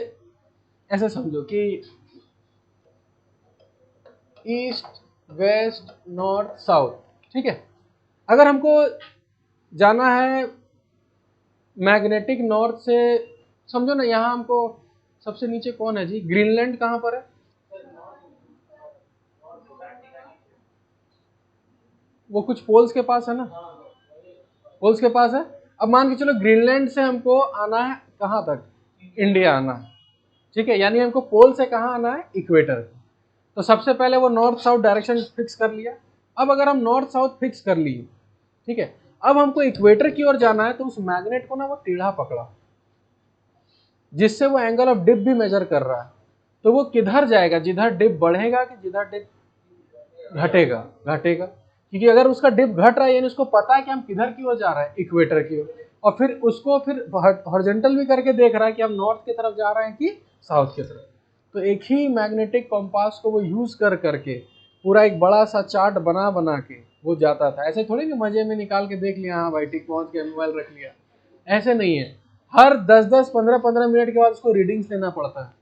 ऐसे समझो कि ईस्ट वेस्ट नॉर्थ साउथ, ठीक है, अगर हमको जाना है मैग्नेटिक नॉर्थ से, समझो ना, यहाँ हमको सबसे नीचे कौन है जी? ग्रीनलैंड कहाँ पर है? वो कुछ पोल्स के पास है ना, पोल्स के पास है। अब मान के चलो ग्रीनलैंड से हमको आना है कहाँ तक? इंडिया आना है, ठीक है, यानी हमको पोल से कहाँ आना है? इक्वेटर। तो सबसे पहले वो नॉर्थ साउथ डायरेक्शन फिक्स कर लिया। अब अगर हम नॉर्थ साउथ फिक्स कर लिए, ठीक है, अब हमको इक्वेटर की ओर जाना है, तो उस मैग्नेट को ना वो टेढ़ा पकड़ा, जिससे वो एंगल ऑफ डिप भी मेजर कर रहा है, तो वो किधर जाएगा? जिधर डिप बढ़ेगा कि जिधर डिप घटेगा, घटेगा, क्योंकि अगर उसका डिप घट रहा है यानी उसको पता है कि हम किधर की ओर जा रहे हैं, इक्वेटर की ओर, और फिर उसको फिर हॉरिजॉन्टल भी करके देख रहा है कि हम नॉर्थ की तरफ जा रहे हैं कि साउथ की तरफ। तो एक ही मैग्नेटिक कंपास को वो यूज कर करके पूरा एक बड़ा सा चार्ट बना बना के वो जाता था। ऐसे थोड़ी कि मजे में निकाल के देख लिया, हाँ भाई ठीक पहुंच गया, मोबाइल रख लिया, ऐसे नहीं है। हर 10-10 15-15 मिनट के बाद उसको रीडिंग्स लेना पड़ता है।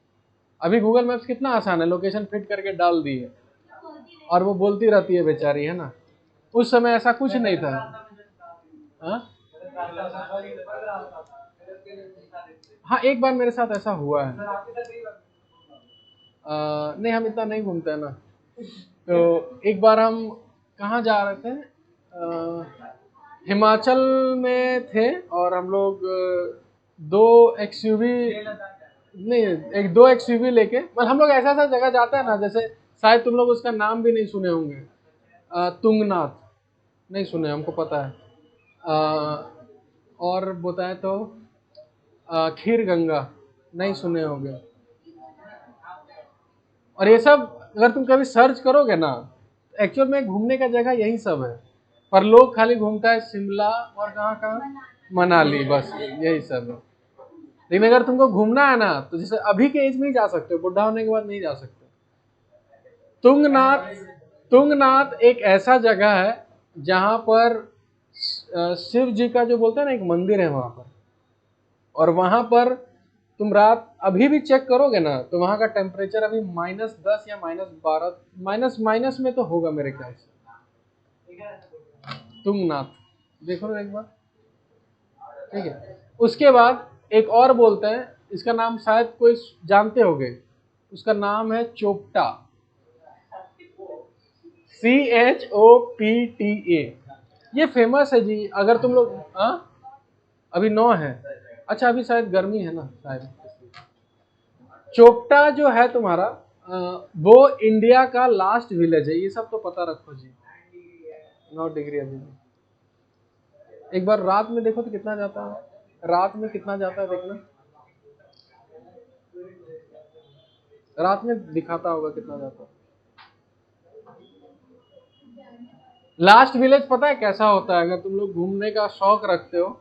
अभी गूगल मैप्स कितना आसान है, लोकेशन फिट करके डाल दी है और वो बोलती रहती है बेचारी, है ना। उस समय ऐसा कुछ नहीं था। हाँ हाँ, एक बार मेरे साथ ऐसा हुआ है। नहीं, हम इतना नहीं घूमते हैं ना। तो एक बार हम कहाँ जा रहे थे, हिमाचल में थे, और हम लोग दो एक्सयूवी, नहीं, एक दो एक्सयूवी लेके, मतलब हम लोग ऐसा ऐसा जगह जाते हैं ना, जैसे शायद तुम लोग उसका नाम भी नहीं सुने होंगे, तुंगनाथ, नहीं सुने, हमको पता है। और बताए तो खीर गंगा, नहीं सुने होंगे। और ये सब अगर तुम कभी सर्च करोगे ना, एक्चुअल में घूमने का जगह यही सब है, पर लोग खाली घूमता है शिमला और कहाँ कहाँ, मनाली, बस यही सब है। लेकिन अगर तुमको घूमना है ना, तो जैसे अभी के एज में ही जा सकते हो, बुढ़ा होने के बाद नहीं जा सकते। तुंगनाथ, तुंगनाथ एक ऐसा जगह है जहां पर शिव जी का जो बोलते हैं ना एक मंदिर है वहां पर, और वहां पर तुम रात अभी भी चेक करोगे ना तो वहां का टेम्परेचर अभी -10 या -12, माइनस माइनस में तो होगा मेरे ख्याल से। तुंगनाथ देखो ना एक बार, ठीक है। उसके बाद एक और बोलते हैं, इसका नाम शायद कोई जानते होगे, उसका नाम है चोपटा, CHOPTA। ये फेमस है जी, अगर तुम लोग, हाँ अभी 9 है, अच्छा अभी शायद गर्मी है ना शायद। चोपटा जो है तुम्हारा, वो इंडिया का लास्ट विलेज है, ये सब तो पता रखो जी। 9 डिग्री अभी भी। एक बार रात में देखो तो कितना जाता है, रात में कितना जाता है देखना, रात में दिखाता होगा कितना जाता है। लास्ट विलेज पता है कैसा होता है, अगर तुम लोग घूमने का शौक रखते हो,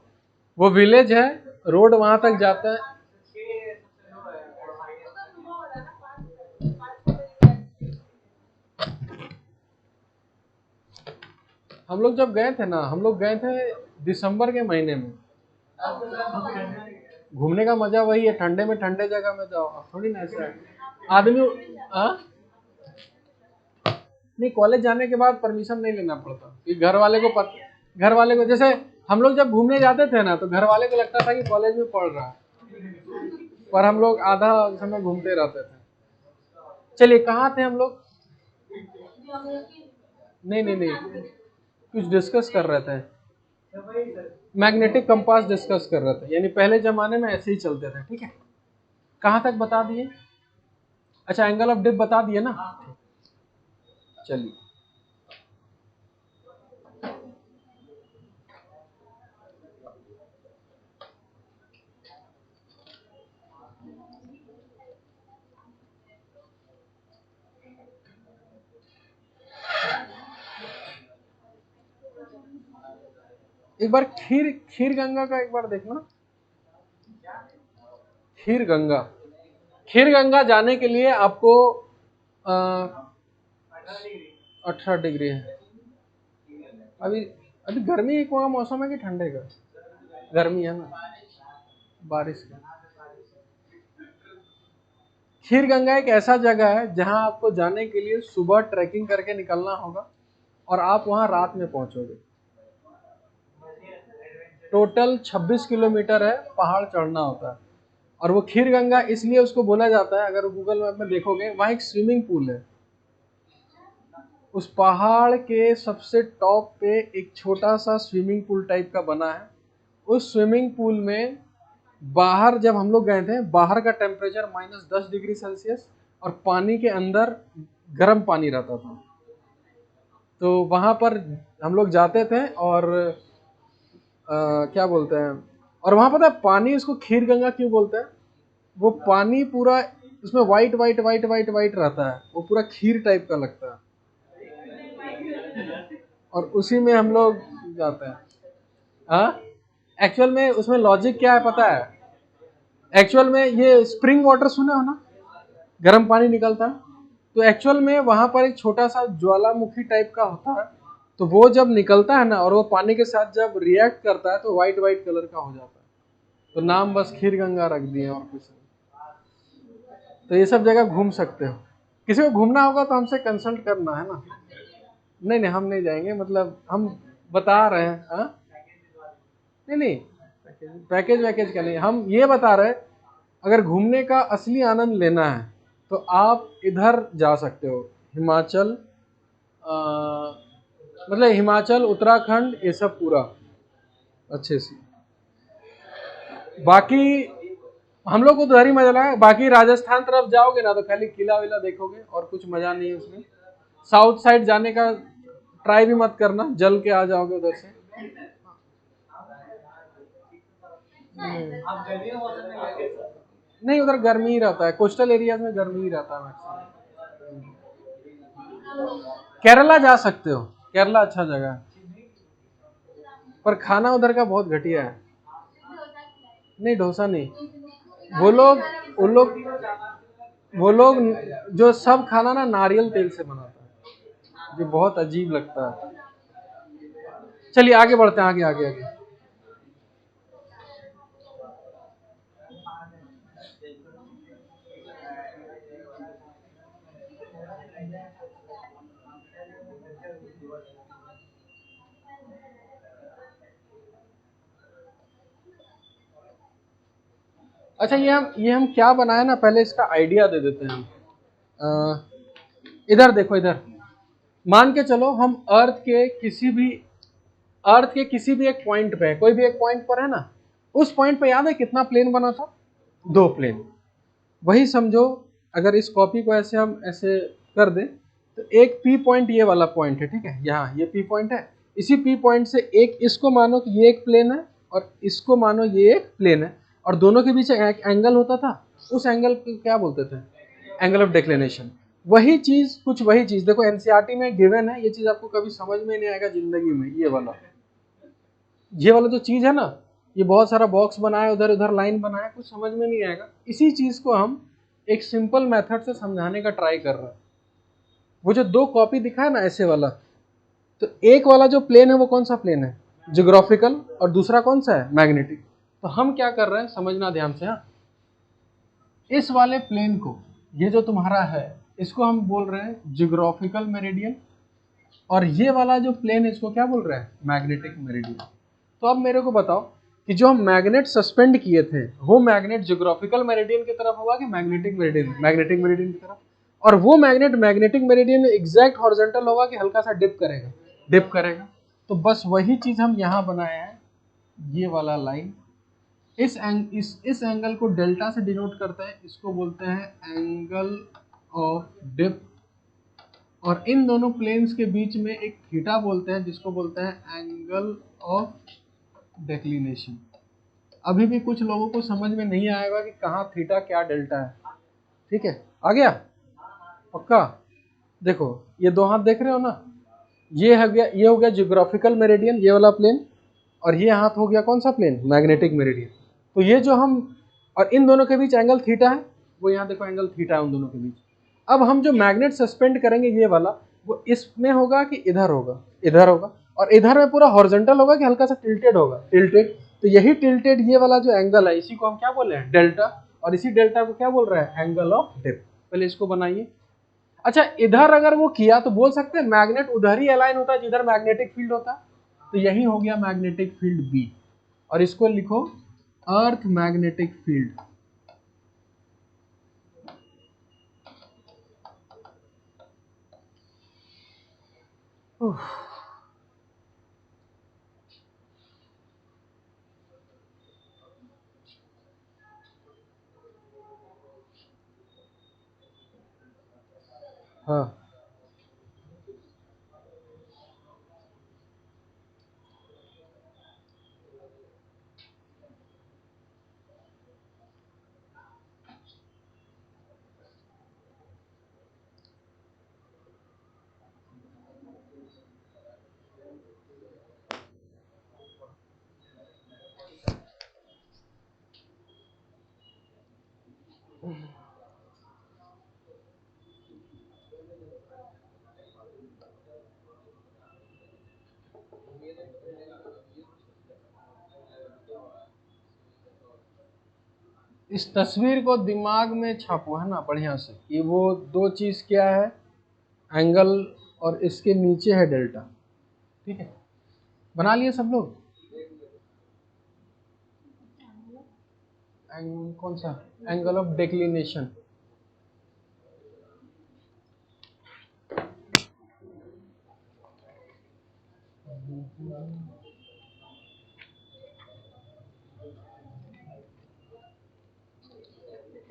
वो विलेज है, रोड वहां तक जाता है। हम लोग जब गए थे ना, हम लोग गए थे दिसंबर के महीने में। घूमने का मजा वही है, ठंडे में ठंडे जगह में जाओ, अब थोड़ी ना ऐसा है आदमी। नहीं, कॉलेज जाने के बाद परमिशन नहीं लेना पड़ता, कि घर वाले को जैसे हम लोग जब घूमने जाते थे ना, तो घर वाले को लगता था कि कॉलेज में पढ़ रहा है, पर हम लोग आधा समय घूमते रहते थे। चलिए, कहाँ थे हम लोग? नहीं नहीं नहीं, कुछ डिस्कस कर रहे थे, मैग्नेटिक कंपास डिस्कस कर रहे थे, यानी पहले जमाने में ऐसे ही चलते थे, ठीक है। कहाँ तक बता दिए? अच्छा, एंगल ऑफ डिप बता दिए ना। चलिए, एक बार खीर खीर गंगा का एक बार देखना। खीर गंगा, खीर गंगा जाने के लिए आपको 18 डिग्री है अभी। अभी गर्मी का मौसम है कि ठंडे का? गर्मी है ना, बारिश का। खीर गंगा एक ऐसा जगह है जहां आपको जाने के लिए सुबह ट्रैकिंग करके निकलना होगा, और आप वहां रात में पहुंचोगे। टोटल 26 किलोमीटर है, पहाड़ चढ़ना होता है। और वो खीर गंगा इसलिए उसको बोला जाता है, अगर गूगल मैप में देखोगे वहां एक स्विमिंग पूल है, उस पहाड़ के सबसे टॉप पे एक छोटा सा स्विमिंग पूल टाइप का बना है। उस स्विमिंग पूल में बाहर जब हम लोग गए थे, बाहर का टेम्परेचर -10 डिग्री सेल्सियस, और पानी के अंदर गर्म पानी रहता था। तो वहां पर हम लोग जाते थे, और क्या बोलते हैं, और वहां पता है पानी उसको खीर गंगा क्यों बोलते हैं? वो पानी पूरा उसमें white white white white white रहता है, वो पूरा खीर टाइप का लगता है। और उसी में हम लोग जाते हैं। हाँ, एक्चुअल में उसमें लॉजिक क्या है पता है? एक्चुअल में ये स्प्रिंग वाटर सुने हो ना, गर्म पानी निकलता है, तो एक्चुअल में वहां पर एक छोटा सा ज्वालामुखी टाइप का होता है, तो वो जब निकलता है ना और वो पानी के साथ जब रिएक्ट करता है तो व्हाइट व्हाइट कलर का हो जाता है। तो नाम बस खीर गंगा रख दिए और कुछ नहीं। तो ये सब जगह घूम सकते हो। किसी को घूमना होगा तो हमसे कंसल्ट करना है ना। नहीं नहीं, हम नहीं जाएंगे, मतलब हम बता रहे हैं। हाँ, नहीं नहीं, पैकेज वैकेज का नहीं, हम ये बता रहे हैं अगर घूमने का असली आनंद लेना है तो आप इधर जा सकते हो, हिमाचल, मतलब हिमाचल, उत्तराखंड, ये सब पूरा अच्छे से। बाकी हम लोग को उधर ही मजा लगा। बाकी राजस्थान तरफ जाओगे ना तो खाली किला विला देखोगे और कुछ मजा नहीं है उसमें। साउथ साइड जाने का ट्राई भी मत करना, जल के आ जाओगे उधर से। नहीं, उधर गर्मी ही रहता है, कोस्टल एरियाज में गर्मी ही रहता है मैक्सिमम। केरला जा सकते हो, केरला अच्छा जगह है, पर खाना उधर का बहुत घटिया है। नहीं, डोसा नहीं। वो लोग वो लोग वो लोग जो सब खाना ना नारियल तेल से बनाता है, जो बहुत अजीब लगता है। चलिए आगे बढ़ते हैं, आगे आगे आगे। अच्छा, ये हम क्या बनाए ना, पहले इसका आइडिया दे देते हैं हम। इधर देखो, इधर मान के चलो हम अर्थ के किसी भी एक पॉइंट पे है, कोई भी एक पॉइंट पर है ना, उस पॉइंट पे याद है कितना प्लेन बना था? 2 प्लेन। वही समझो, अगर इस कॉपी को ऐसे हम ऐसे कर दें तो एक पी पॉइंट ये वाला पॉइंट है, ठीक है, यहाँ ये पी पॉइंट है। इसी पी पॉइंट से एक इसको मानो कि ये एक प्लेन है और इसको मानो ये एक प्लेन है, और दोनों के बीच एक एंगल होता था, उस एंगल को क्या बोलते थे? Angle of declination. वही चीज, कुछ वही चीज देखो एनसीईआरटी में गिवन है, ये चीज आपको कभी समझ में नहीं आएगा जिंदगी में। ये वाला जो चीज है ना, ये बहुत सारा बॉक्स बनाया, उधर उधर लाइन बनाया, कुछ समझ में नहीं आएगा। इसी चीज को हम एक सिंपल मेथड से समझाने का ट्राई कर रहे हैं। वो जो 2 कॉपी दिखा है ना ऐसे वाला, तो एक वाला जो प्लेन है वो कौन सा प्लेन है? जियोग्राफिकल। और दूसरा कौन सा है? मैग्नेटिक। तो हम क्या कर रहे हैं, समझना ध्यान से। हाँ, इस वाले प्लेन को, ये जो तुम्हारा है, इसको हम बोल रहे हैं जियोग्राफिकल मेरिडियन, और ये वाला जो प्लेन है इसको क्या बोल रहे हैं? Magnetic meridian. तो अब मेरे को बताओ कि जो हम मैग्नेट सस्पेंड किए थे, वो मैग्नेट जियोग्राफिकल मेरिडियन की तरफ होगा कि मैग्नेटिक मेरिडियन? मैग्नेटिक मेरिडियन की तरफ। और वो मैग्नेट मैग्नेटिक मेरिडियन में एग्जैक्ट हॉरिजॉन्टल होगा कि हल्का सा डिप करेगा? डिप करेगा। तो बस वही चीज हम यहाँ बनाए हैं, ये वाला लाइन। इस एंगल को डेल्टा से डिनोट करते हैं, इसको बोलते हैं एंगल ऑफ डिप। और इन दोनों प्लेन्स के बीच में एक थीटा बोलते हैं, जिसको बोलते हैं एंगल ऑफ डेक्लिनेशन। अभी भी कुछ लोगों को समझ में नहीं आएगा कि कहाँ थीटा क्या डेल्टा है। ठीक है, आ गया पक्का? देखो, ये 2 हाथ देख रहे हो ना, ये हो गया जियोग्राफिकल मेरिडियन, ये वाला प्लेन। और ये हाथ हो गया कौन सा प्लेन? Magnetic meridian. तो ये जो हम, और इन दोनों के बीच एंगल थीटा है, वो यहाँ देखो एंगल थीटा है उन दोनों के बीच। अब हम जो मैग्नेट सस्पेंड करेंगे ये वाला, वो इसमें होगा कि इधर होगा? इधर होगा। और इधर में पूरा हॉरिजॉन्टल होगा कि हल्का सा टिल्टेड होगा? टिल्टेड। तो यही टिल्टेड ये वाला जो एंगल है, इसी को हम क्या बोल रहे हैं? डेल्टा। और इसी डेल्टा को क्या बोल रहे हैं? Angle of dip. पहले इसको बनाइए। अच्छा, इधर अगर वो किया तो बोल सकते हैं मैग्नेट उधर ही अलाइन होता है जिधर मैग्नेटिक फील्ड होता है। तो यही हो गया मैग्नेटिक फील्ड बी। और इसको लिखो अर्थ मैग्नेटिक फील्ड। हाँ, इस तस्वीर को दिमाग में छापो है ना बढ़िया से, कि वो दो चीज क्या है, एंगल और इसके नीचे है डेल्टा। ठीक है, बना लिए सब लोग? कौन सा? Angle of declination.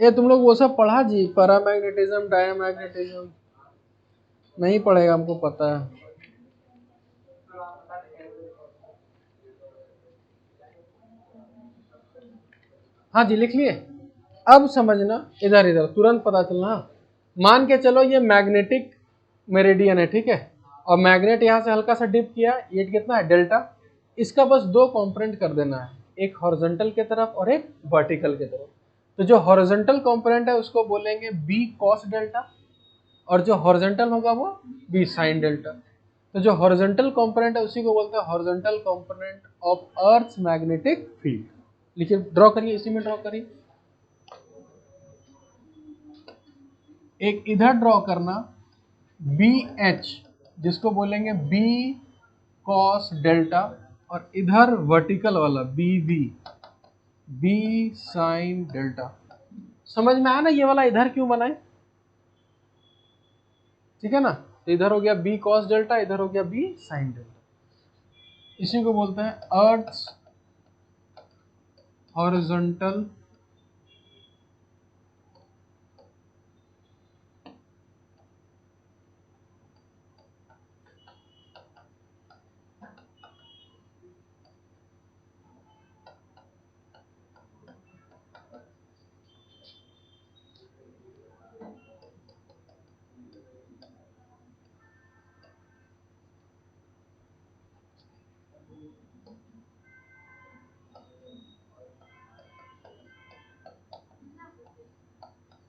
ये तुम लोग वो सब पढ़ा जी, पैरामैग्नेटिज्म, डायमैग्नेटिज्म? नहीं पढ़ेगा, हमको पता है। हाँ जी, लिख लिए। अब समझना, इधर इधर तुरंत पता चलना। मान के चलो ये मैग्नेटिक मेरिडियन है, ठीक है, और मैग्नेट यहां से हल्का सा डिप किया, ये कितना है, डेल्टा। इसका बस दो कंपोनेंट कर देना है, एक हॉरिजॉन्टल के तरफ और एक वर्टिकल के तरफ। तो जो हॉरिजॉन्टल कंपोनेंट है उसको बोलेंगे बी कॉस डेल्टा, और जो हॉरिजॉन्टल होगा वो बी साइन डेल्टा। तो जो हॉरिजॉन्टल कंपोनेंट है उसी को बोलते हैं horizontal component of earth magnetic field. लिखिए, ड्रॉ करिए, इसी में ड्रॉ करिए। एक इधर ड्रॉ करना बी एच, जिसको बोलेंगे बी कॉस डेल्टा, और इधर वर्टिकल वाला B V, B sine delta. समझ में आया ना ये वाला इधर क्यों बनाए? ठीक है ना, तो इधर हो गया बी कॉस डेल्टा, इधर हो गया बी साइन डेल्टा। इसी को बोलते हैं अर्थ हॉरिजॉन्टल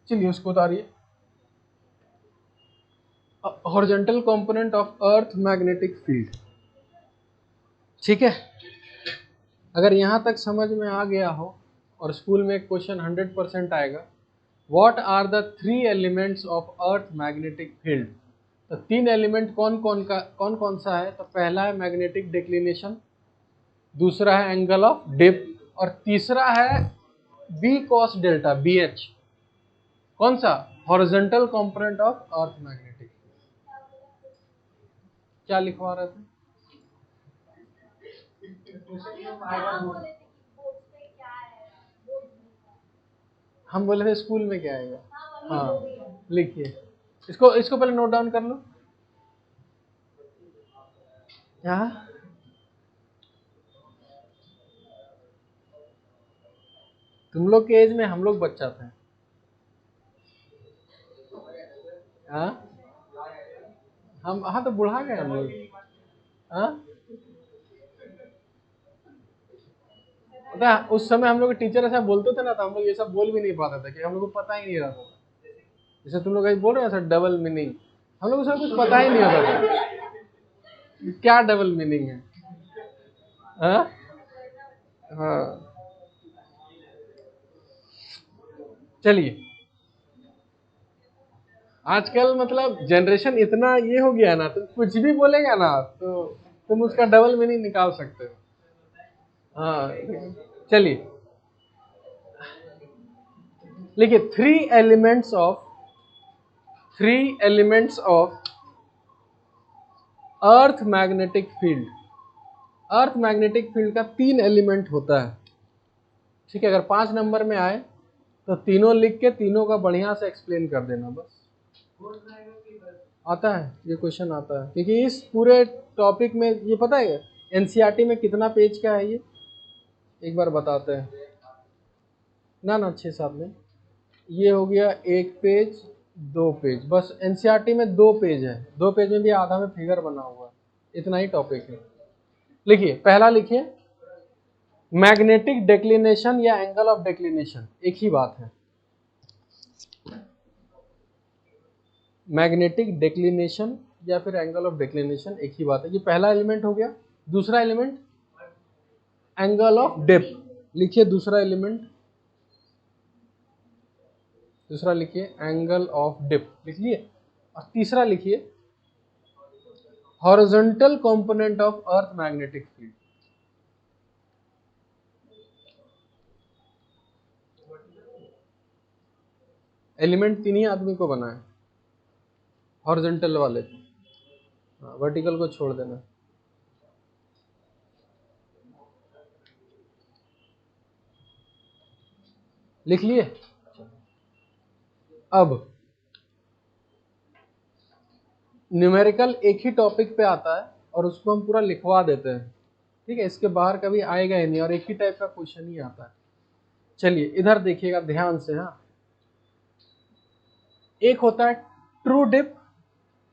चलिए उसको उतारिए। Horizontal component of earth magnetic field. ठीक है, अगर यहां तक समझ में आ गया हो, और स्कूल में क्वेश्चन 100% आएगा, what are the three elements of earth magnetic field. तो तीन एलिमेंट कौन कौन सा है? तो पहला है मैग्नेटिक डिक्लिनेशन, दूसरा है एंगल ऑफ डिप, और तीसरा है B cos delta, B H. कौन सा? Horizontal component of earth magnetic. क्या लिखवा रहे थे? हम बोले थे स्कूल में क्या आएगा। हाँ लिखिए, इसको इसको पहले नोट डाउन कर लो। क्या? तुम लोग के एज में हम लोग बच्चा थे। हाँ, हम हाँ तो बुढ़ा गए हम लोग। हाँ, पता है, उस समय हम लोग के टीचर ऐसा बोलते थे ना, तो हम लोग ये सब बोल भी नहीं पाते थे, कि हम लोग को पता ही नहीं रहता था। जैसे तुम लोग अभी बोल रहे हो सर डबल मीनिंग, हम लोग को सब कुछ पता ही नहीं होता था क्या डबल मीनिंग है। हाँ हाँ, चलिए। आजकल मतलब जनरेशन इतना ये हो गया ना, तुम कुछ भी बोलेगा ना तो तुम उसका डबल मीनिंग निकाल सकते हो। हाँ, चलिए लिखिए, three elements of earth magnetic field. Earth magnetic field का तीन एलिमेंट होता है। ठीक है, अगर 5 नंबर में आए तो तीनों लिख के तीनों का बढ़िया से एक्सप्लेन कर देना बस। आता है, ये क्वेश्चन आता है, क्योंकि इस पूरे टॉपिक में ये पता है एनसीईआरटी में कितना पेज का है ये, एक बार बताते हैं ना। 6-7 में ये हो गया एक पेज, 2 पेज, बस एनसीईआरटी में 2 पेज है, 2 पेज में भी आधा में फिगर बना हुआ है, इतना ही टॉपिक है। लिखिए, पहला लिखिए मैग्नेटिक डिक्लिनेशन या एंगल ऑफ डिक्लिनेशन, एक ही बात है। मैग्नेटिक डिक्लिनेशन या फिर एंगल ऑफ डिक्लिनेशन एक ही बात है। ये पहला एलिमेंट हो गया। दूसरा एलिमेंट एंगल ऑफ डिप, लिखिए दूसरा एलिमेंट, दूसरा लिखिए एंगल ऑफ डिप लिख लिए। और तीसरा लिखिए horizontal component of earth magnetic field. Element तीन ही आदमी को बना है, हॉरिजॉन्टल वाले, वर्टिकल को छोड़ देना। लिख लिए। अब न्यूमेरिकल एक ही टॉपिक पे आता है और उसको हम पूरा लिखवा देते हैं, ठीक है, इसके बाहर कभी आएगा ही नहीं और एक ही टाइप का क्वेश्चन ही आता है। चलिए इधर देखिएगा ध्यान से। हाँ, एक होता है ट्रू डिप,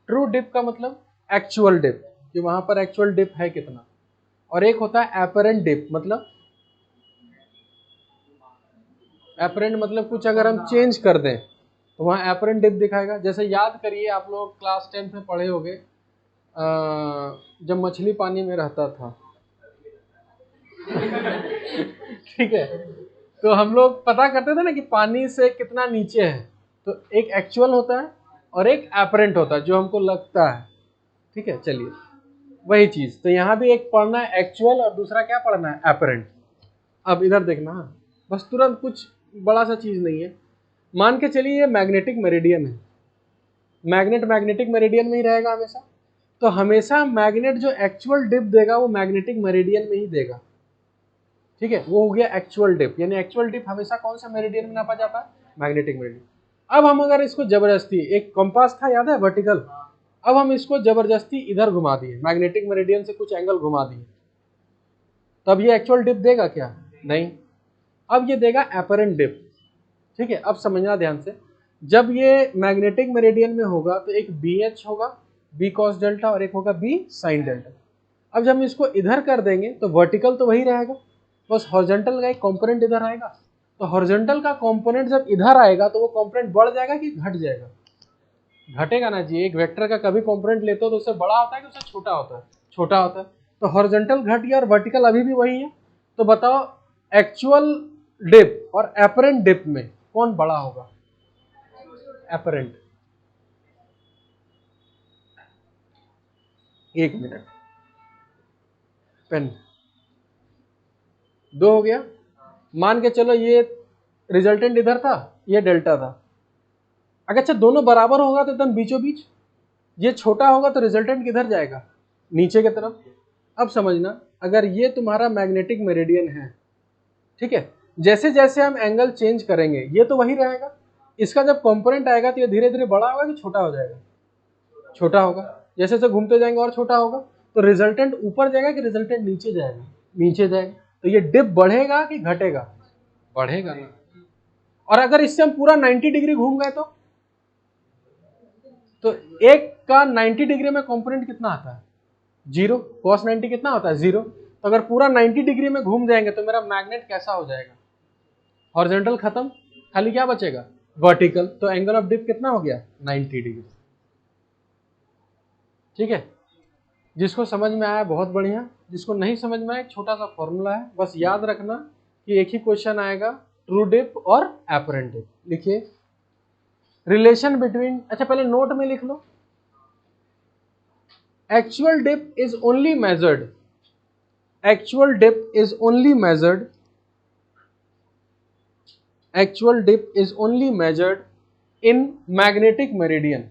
ट्रू डिप का मतलब एक्चुअल डिप, कि वहां पर एक्चुअल डिप है कितना। और एक होता है एपरेंट डिप, मतलब एपरेंट मतलब कुछ अगर हम चेंज कर दें तो वहां एपरेंट डिप दिखाएगा। जैसे याद करिए, आप लोग क्लास 10 में पढ़े होंगे, जब मछली पानी में रहता था ठीक है, तो हम लोग पता करते थे ना कि पानी से कितना नीचे है, तो एक एक्चुअल होता है और एक एपरेंट होता है जो हमको लगता है, ठीक है। चलिए वही चीज, तो यहाँ भी एक पढ़ना है एक्चुअल और दूसरा क्या पढ़ना है, एपरेंट। अब इधर देखना, बस तुरंत, कुछ बड़ा सा चीज नहीं है। मान के चलिए ये मैग्नेटिक मेरिडियन है, मैग्नेटिक मेरिडियन में ही रहेगा हमेशा, तो हमेशा मैग्नेट जो एक्चुअल डिप देगा वो मैग्नेटिक मेरिडियन में ही देगा, ठीक है। वो हो गया एक्चुअल डिप, यानी एक्चुअल डिप हमेशा कौन सा मेरिडियन में नापा जाता है, मैग्नेटिक मेरिडियन। अब हम अगर इसको जबरदस्ती, एक कंपास था याद है वर्टिकल, अब हम इसको जबरदस्ती इधर घुमा दिए, मैग्नेटिक मेरिडियन से कुछ एंगल घुमा दिए, तब ये एक्चुअल डिप देगा क्या, नहीं। अब ये देगा एपरेंट डिप, ठीक है। अब समझना ध्यान से, जब ये मैग्नेटिक मेरिडियन में होगा तो एक बी एच होगा, बी कॉस डेल्टा, और एक होगा बी साइन डेल्टा। अब जब हम इसको इधर कर देंगे तो वर्टिकल तो वही रहेगा, बस हॉरिजॉन्टल का एक कंपोनेंट इधर आएगा। तो हॉरिजॉन्टल का कंपोनेंट जब इधर आएगा तो वो कंपोनेंट बढ़ जाएगा कि घट जाएगा, घटेगा ना जी। एक वेक्टर का कभी कंपोनेंट लेते हो तो उससे बड़ा होता है कि उससे छोटा होता है, छोटा होता है। तो हॉरिजॉन्टल घट गया और वर्टिकल अभी भी वही है। तो बताओ एक्चुअल डिप और एपरेंट डिप में कौन बड़ा होगा, एपरेंट। एक मिनट, पेन, दो हो गया। मान के चलो ये रिजल्टेंट इधर था, ये डेल्टा था। अगर अच्छा दोनों बराबर होगा तो एकदम बीचों बीच, ये छोटा होगा तो रिजल्टेंट किधर जाएगा, नीचे की तरफ। अब समझना, अगर ये तुम्हारा मैग्नेटिक मेरिडियन है, ठीक है, जैसे जैसे हम एंगल चेंज करेंगे ये तो वही रहेगा, इसका जब कंपोनेंट आएगा तो ये धीरे धीरे बड़ा होगा कि छोटा हो जाएगा, छोटा होगा। जैसे जैसे घूमते जाएंगे और छोटा होगा, तो रिजल्टेंट ऊपर जाएगा कि रिजल्टेंट नीचे जाएगा, नीचे जाएगा। तो ये डिप बढ़ेगा कि घटेगा, बढ़ेगा ना। और अगर इससे हम पूरा 90 डिग्री घूम गए तो एक का 90 डिग्री में कंपोनेंट कितना आता है, जीरो। cos 90 कितना होता है, जीरो। तो अगर पूरा 90 डिग्री में घूम जाएंगे तो मेरा मैग्नेट कैसा हो जाएगा, हॉरिजॉन्टल खत्म, खाली क्या बचेगा, वर्टिकल। तो एंगल ऑफ डिप कितना हो गया, 90 डिग्री, ठीक है। जिसको समझ में आया बहुत बढ़िया, जिसको नहीं समझ में आया एक छोटा सा फॉर्मूला है, बस याद रखना कि एक ही क्वेश्चन आएगा, ट्रू डिप और एपरेंट डिप। लिखिए रिलेशन बिटवीन, अच्छा पहले नोट में लिख लो, actual dip is only measured, actual dip is only measured, actual dip is only measured in magnetic meridian,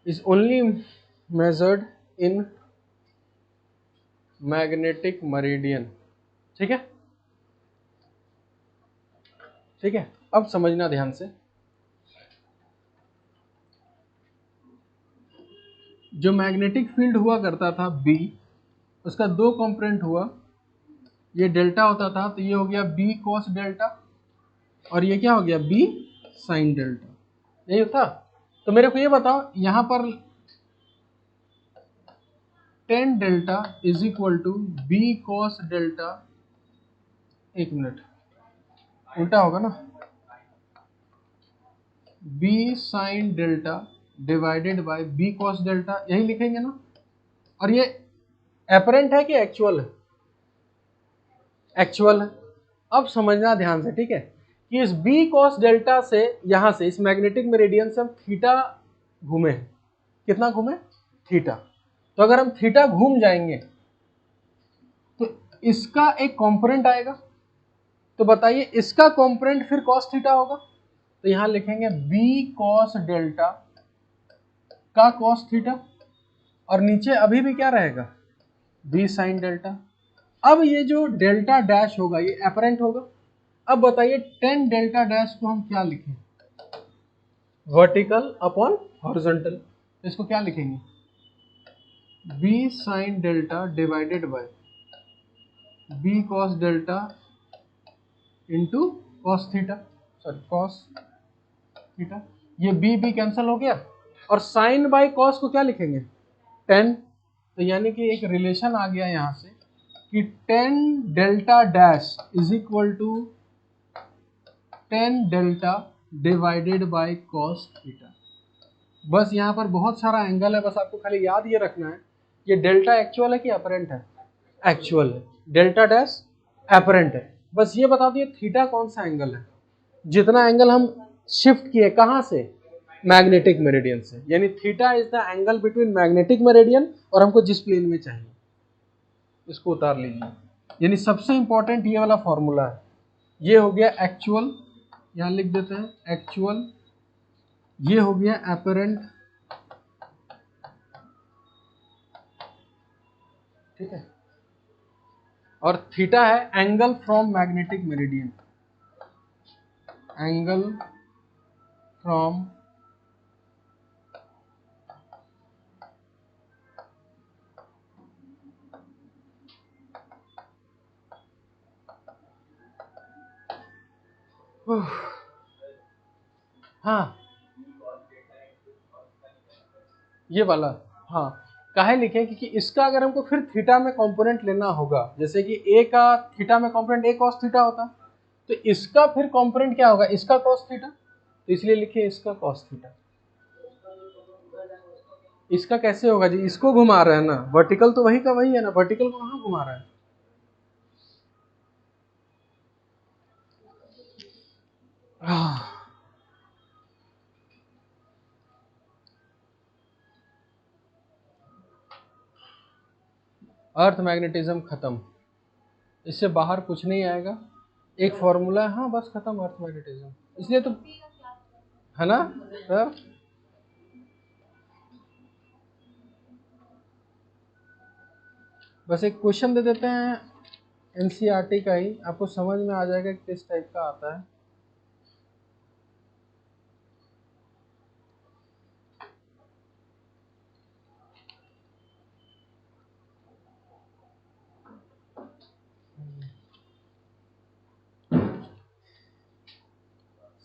is only measured in magnetic meridian, ठीक है, ठीक है। अब समझना ध्यान से, जो मैग्नेटिक फील्ड हुआ करता था बी, उसका दो कंपोनेंट हुआ, ये डेल्टा होता था तो ये हो गया बी कॉस डेल्टा, और ये क्या हो गया, बी साइन डेल्टा, यही होता। तो मेरे को ये बताओ यहां पर tan delta is equal to B cos delta, एक मिनट उल्टा होगा ना, B sine delta divided by B cos delta, यही लिखेंगे ना। और ये एपरेंट है कि एक्चुअल है? एक्चुअल है। अब समझना ध्यान से, ठीक है, कि इस बी कॉस डेल्टा से, यहां से इस मैग्नेटिक मेरिडियन से हम थीटा घूमे, कितना घूमे? थीटा। तो अगर हम थीटा घूम जाएंगे तो इसका एक कंपोनेंट आएगा, तो बताइए इसका कंपोनेंट फिर कॉस थीटा होगा, तो यहां लिखेंगे बी कॉस डेल्टा का कॉस थीटा, और नीचे अभी भी क्या रहेगा? B sine delta. अब ये जो डेल्टा डैश होगा ये एपरेंट होगा। अब बताइए टेन डेल्टा डैश को हम क्या लिखें? वर्टिकल अपॉन हॉरिजॉन्टल, इसको क्या लिखेंगे? B sine delta divided by B cos delta into cos theta, sorry cos theta. ये बी बी कैंसिल हो गया, और साइन बाय कॉस को क्या लिखेंगे? टेन। तो यानी कि एक रिलेशन आ गया यहां से कि tan delta dash is equal to tan delta divided by cos theta. बस यहाँ पर बहुत सारा एंगल है, बस आपको खाली याद ये रखना है ये डेल्टा एक्चुअल है कि अपरेंट है? एक्चुअल है। डेल्टा डैश अपरेंट है। बस ये बता दिए थीटा कौन सा एंगल है, जितना एंगल हम शिफ्ट किए कहाँ से? मैग्नेटिक मेरिडियन से। यानी theta is the angle between magnetic meridian और हमको जिस प्लेन में चाहिए, इसको उतार लीजिए। यानी सबसे इंपॉर्टेंट ये वाला फॉर्मूला है। ये हो गया एक्चुअल, यहां लिख देते हैं एक्चुअल। ये हो गया एपरेंट, ठीक है। और थीटा है angle from magnetic meridian, angle from हाँ ये वाला, हाँ काहे लिखे? क्योंकि इसका अगर हमको फिर थीटा में कंपोनेंट लेना होगा, जैसे कि ए का थीटा में कंपोनेंट ए कॉस थीटा होता, तो इसका फिर कंपोनेंट क्या होगा? इसका कॉस थीटा, तो इसलिए लिखे इसका कॉस थीटा। इसका कैसे होगा जी? इसको घुमा रहा है ना, वर्टिकल तो वही का वही है ना, वर्टिकल को कहाँ घुमा रहा है? अर्थ मैग्नेटिज्म खत्म, इससे बाहर कुछ नहीं आएगा। एक फॉर्मूला है, हाँ बस खत्म अर्थ मैग्नेटिज्म। इसलिए तो है ना सर। बस एक क्वेश्चन दे देते हैं एनसीईआरटी का ही, आपको समझ में आ जाएगा किस टाइप का आता है।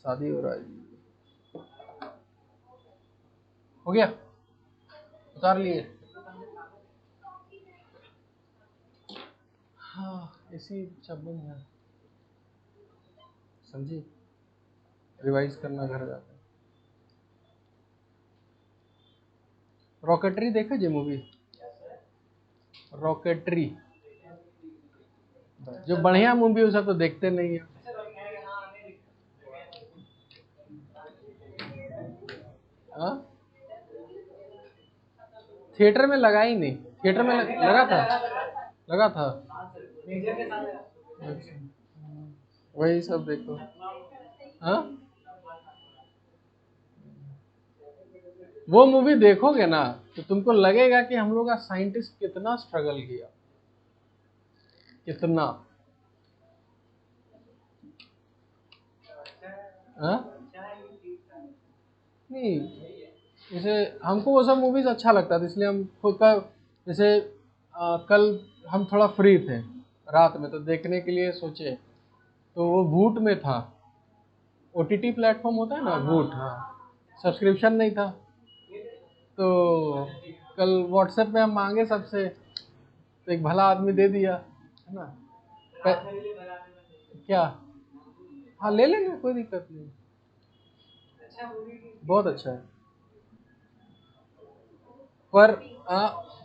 शादी हो रहा है जी। हो गया, उतार लिए। हाँ इसी शब्दों में है, समझी? रिवाइज करना घर जाकर। रॉकेटरी देखा जी मूवी? रॉकेटरी जो बढ़िया मूवी है सब तो देखते नहीं है। हाँ थिएटर में लगा ही नहीं, थिएटर में लगा था, लगा था। अच्छा वही सब देखो। हाँ वो मूवी देखोगे ना तो तुमको लगेगा कि हम लोग का साइंटिस्ट कितना स्ट्रगल किया, कितना। हाँ नहीं, जैसे हमको वो सब मूवीज अच्छा लगता था, इसलिए हम खुद का, जैसे कल हम थोड़ा फ्री थे रात में तो देखने के लिए सोचे, तो वो वूट में था, ओटीटी प्लेटफॉर्म होता है ना वूट, हाँ सब्सक्रिप्शन नहीं था, तो कल व्हाट्सएप पे हम मांगे सबसे, तो एक भला आदमी दे दिया, है ना। क्या? हाँ ले लेंगे, कोई दिक्कत नहीं, बहुत अच्छा है। पर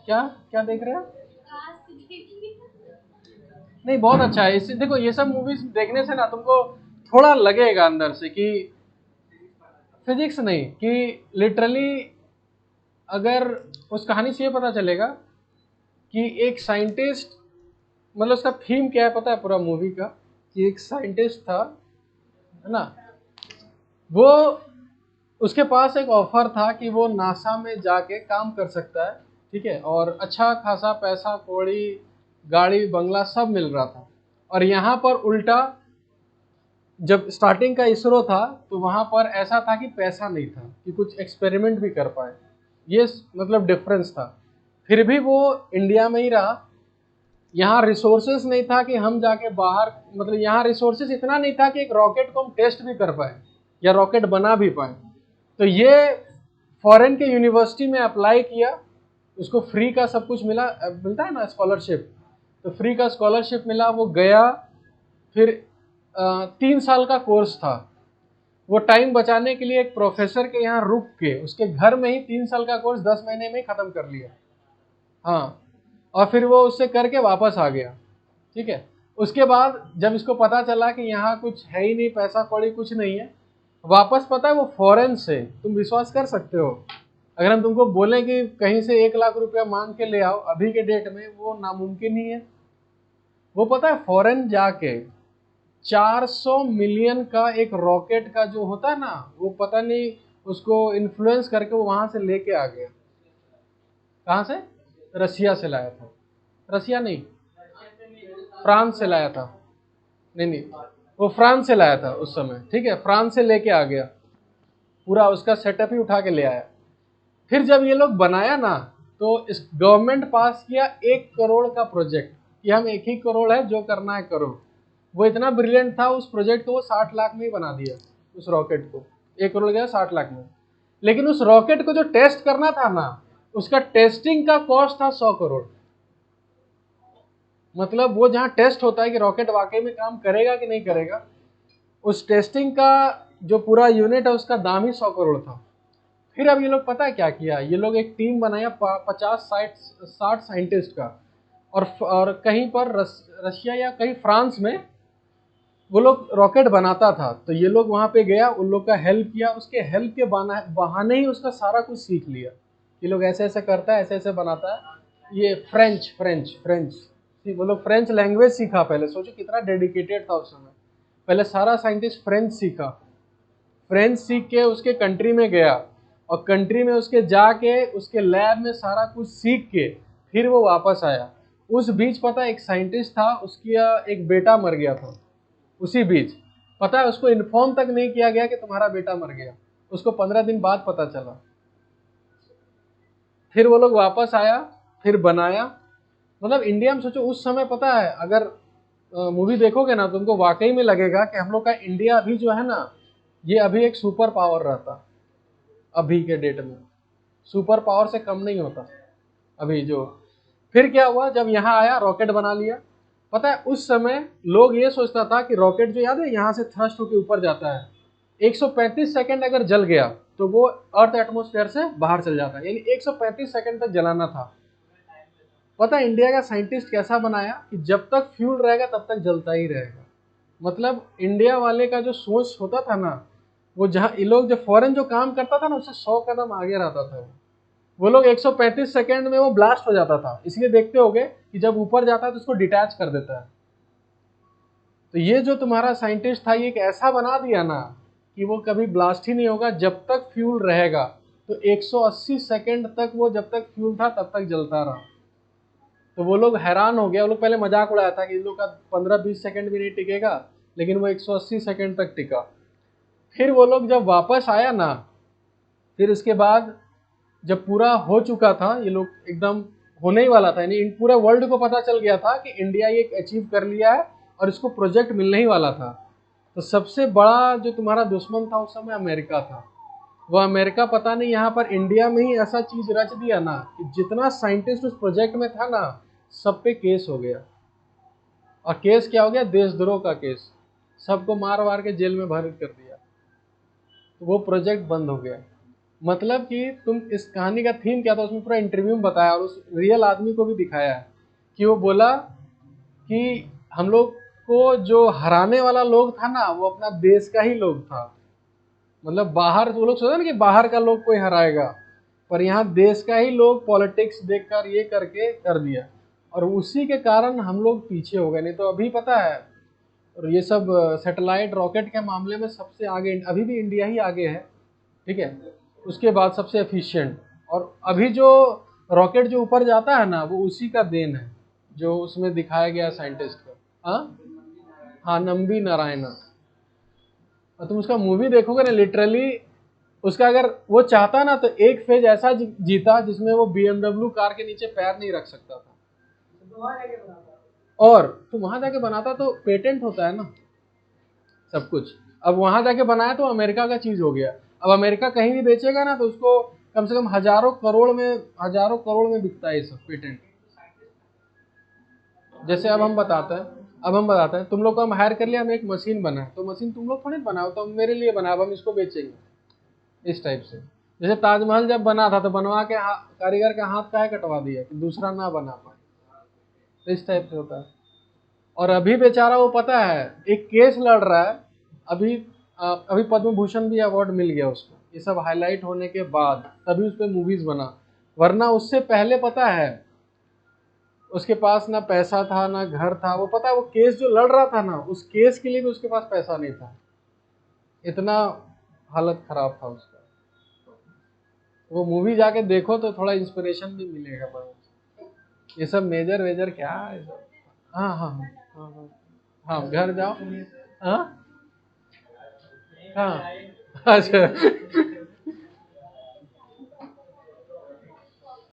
क्या क्या देख रहे हैं? नहीं, बहुत अच्छा है। इससे देखो, ये सब मूवीज देखने से ना तुमको थोड़ा लगेगा अंदर से कि फिजिक्स नहीं, कि लिटरली अगर उस कहानी से ये पता चलेगा कि एक साइंटिस्ट, मतलब उसका थीम क्या है पता है पूरा मूवी का, कि एक साइंटिस्ट था, है ना, वो उसके पास एक ऑफर था कि वो नासा में जाके काम कर सकता है, ठीक है, और अच्छा खासा पैसा कौड़ी, गाड़ी बंगला सब मिल रहा था। और यहाँ पर उल्टा, जब स्टार्टिंग का इसरो था तो वहाँ पर ऐसा था कि पैसा नहीं था कि कुछ एक्सपेरिमेंट भी कर पाए। ये मतलब डिफरेंस था। फिर भी वो इंडिया में ही रहा। यहाँ रिसोर्सेस नहीं था कि हम जाके बाहर, मतलब यहाँ रिसोर्सेस इतना नहीं था कि एक रॉकेट को हम टेस्ट भी कर पाए या रॉकेट बना भी पाए। तो ये फॉरेन के यूनिवर्सिटी में अप्लाई किया, उसको फ्री का सब कुछ मिला, मिलता है ना स्कॉलरशिप, तो फ्री का स्कॉलरशिप मिला, वो गया। फिर 3 साल का कोर्स था। वो टाइम बचाने के लिए एक प्रोफेसर के यहाँ रुक के उसके घर में ही 3 साल का कोर्स 10 महीने में खत्म कर लिया। हाँ, और फिर वो उससे करके वापस आ गया, ठीक है। उसके बाद जब इसको पता चला कि यहाँ कुछ है ही नहीं, पैसा कौड़ी कुछ नहीं है, वापस, पता है वो फॉरेन से, तुम विश्वास कर सकते हो, अगर हम तुमको बोलें कि कहीं से 1 लाख रुपया मांग के ले आओ अभी के डेट में, वो नामुमकिन ही है। वो पता है फॉरेन जाके 400 मिलियन का एक रॉकेट का जो होता है ना, वो पता नहीं, उसको इन्फ्लुएंस करके वो वहां से लेके आ गया। कहाँ से? रसिया से लाया था। रसिया नहीं, फ्रांस से लाया था। नहीं नहीं, वो फ्रांस से लाया था उस समय, ठीक है, फ्रांस से लेके आ गया, पूरा उसका सेटअप ही उठा के ले आया। फिर जब ये लोग बनाया ना, तो इस गवर्नमेंट पास किया 1 करोड़ का प्रोजेक्ट, कि हम 1 ही करोड़ है, जो करना है करो। वो इतना ब्रिलियंट था, उस प्रोजेक्ट को वो 60 लाख में ही बना दिया, उस रॉकेट को। 1 करोड़ गया 60 लाख में। लेकिन उस रॉकेट को जो टेस्ट करना था ना, उसका टेस्टिंग का कॉस्ट था 100 करोड़। मतलब वो जहाँ टेस्ट होता है कि रॉकेट वाकई में काम करेगा कि नहीं करेगा, उस टेस्टिंग का जो पूरा यूनिट है उसका दाम ही 100 करोड़ था। फिर अब ये लोग पता है क्या किया, ये लोग एक टीम बनाया 50-60 साइंटिस्ट का, और कहीं पर रशिया या कहीं फ्रांस में वो लोग रॉकेट बनाता था, तो ये लोग वहां पे गया, उन लोग का हेल्प किया, उसके हेल्प के बहाने ही उसका सारा कुछ सीख लिया। ये लोग ऐसे ऐसे करता है, ऐसे ऐसे बनाता है। ये फ्रेंच फ्रेंच फ्रेंच वो लोग फ्रेंच लैंग्वेज सीखा पहले, सोचो कितना डेडिकेटेड था उस समय। पहले सारा साइंटिस्ट फ्रेंच सीखा, फ्रेंच सीख के उसके कंट्री में गया, और कंट्री में उसके जाके उसके लैब में सारा कुछ सीख के फिर वो वापस आया। उस बीच पता है एक साइंटिस्ट था, उसका एक बेटा मर गया था उसी बीच। पता है उसको इन्फॉर्म तक नहीं किया गया कि तुम्हारा बेटा मर गया, उसको 15 दिन बाद पता चला। फिर वो लोग वापस आया, फिर बनाया। मतलब इंडिया में सोचो उस समय, पता है अगर मूवी देखोगे ना, तुमको वाकई में लगेगा कि हम लोग का इंडिया अभी जो है ना, ये अभी एक सुपर पावर रहता, अभी के डेट में सुपर पावर से कम नहीं होता अभी जो। फिर क्या हुआ, जब यहाँ आया रॉकेट बना लिया। पता है उस समय लोग ये सोचता था कि रॉकेट जो, याद है, यहाँ से थ्रस्ट होकर ऊपर जाता है, 135 सेकंड अगर जल गया तो वो अर्थ एटमोस्फेयर से बाहर चल जाता है, यानी 135 सेकंड तक जलाना था। पता है इंडिया का साइंटिस्ट कैसा बनाया कि जब तक फ्यूल रहेगा तब तक जलता ही रहेगा। मतलब इंडिया वाले का जो सोच होता था ना, वो जहाँ ये लोग जो फॉरेन जो काम करता था ना, उससे 100 कदम आगे रहता था। वो लोग 135 सेकंड में वो ब्लास्ट हो जाता था, इसलिए देखते होगे कि जब ऊपर जाता है तो उसको डिटैच कर देता है। तो ये जो तुम्हारा साइंटिस्ट था, ये एक ऐसा बना दिया ना कि वो कभी ब्लास्ट ही नहीं होगा जब तक फ्यूल रहेगा। तो 180 सेकंड तक वो, जब तक फ्यूल था तब तक जलता रहा। तो वो लोग हैरान हो गया, वो लोग पहले मजाक उड़ाया था कि इन लोग का 15-20 सेकंड भी नहीं टिकेगा, लेकिन वो 180 सेकंड तक टिका। फिर वो लोग जब वापस आया ना, फिर उसके बाद जब पूरा हो चुका था, ये लोग एकदम होने ही वाला था, यानी इन पूरे वर्ल्ड को पता चल गया था कि इंडिया ये अचीव कर लिया है और इसको प्रोजेक्ट मिलने ही वाला था। तो सबसे बड़ा जो तुम्हारा दुश्मन था उस समय अमेरिका था। वो अमेरिका पता नहीं यहाँ पर इंडिया में ही ऐसा चीज रच दिया ना कि जितना साइंटिस्ट उस प्रोजेक्ट में था ना, सब पे केस हो गया। और केस क्या हो गया? देशद्रोह का केस। सबको मार वार के जेल में भर कर दिया। तो वो प्रोजेक्ट बंद हो गया। मतलब कि तुम इस कहानी का थीम क्या था, उसमें पूरा इंटरव्यू में बताया और उस रियल आदमी को भी दिखाया है कि वो बोला कि हम लोग को जो हराने वाला लोग था ना वो अपना देश का ही लोग था। मतलब बाहर वो लोग सोचा ना कि बाहर का लोग कोई हराएगा, पर यहाँ देश का ही लोग पॉलिटिक्स देखकर ये करके कर दिया, और उसी के कारण हम लोग पीछे हो गए। नहीं तो अभी पता है, और ये सब सैटेलाइट रॉकेट के मामले में सबसे आगे अभी भी इंडिया ही आगे है, ठीक है। उसके बाद सबसे एफिशिएंट, और अभी जो रॉकेट जो ऊपर जाता है ना वो उसी का देन है, जो उसमें दिखाया गया साइंटिस्ट को। हाँ हाँ, नंबी नारायणा। और तुम उसका मूवी देखोगे ना, लिटरली उसका अगर वो चाहता ना तो एक फेज ऐसा जीता जिसमें वो BMW कार के नीचे पैर नहीं रख सकता था, और तो वहां जाके बनाता तो पेटेंट होता है ना सब कुछ। अब वहां जाके बनाया तो अमेरिका का चीज हो गया। अब अमेरिका कहीं भी बेचेगा ना तो उसको कम से कम हजारों करोड़ में बिकता है ये सब पेटेंट। जैसे अब हम बताते हैं तुम लोग को हम हायर कर लिया, हम एक मशीन बनाए, तो मशीन तुम लोग थोड़ी बनाओ, तो मेरे लिए बना, अब हम इसको बेचेंगे इस टाइप से। जैसे ताजमहल जब बना था तो बनवा के कारीगर का हाथ काहे कटवा दिया कि दूसरा ना बना पाए, तो इस टाइप से होता है। और अभी बेचारा वो पता है एक केस लड़ रहा है, अभी अभी पद्म भूषण भी अवार्ड मिल गया उसको, ये सब हाईलाइट होने के बाद तभी उस पर मूवीज बना, वरना उससे पहले पता है उसके पास ना पैसा था ना घर था। वो पता है वो केस जो लड़ रहा था ना, उस केस के लिए भी उसके पास पैसा नहीं था, इतना हालत खराब था उसका। वो मूवी जाके देखो तो थोड़ा इंस्पिरेशन भी मिलेगा पर ये सब मेजर वेजर क्या है सब। हाँ हाँ हाँ हाँ हाँ हाँ, घर जाओ। हाँ हाँ, अच्छा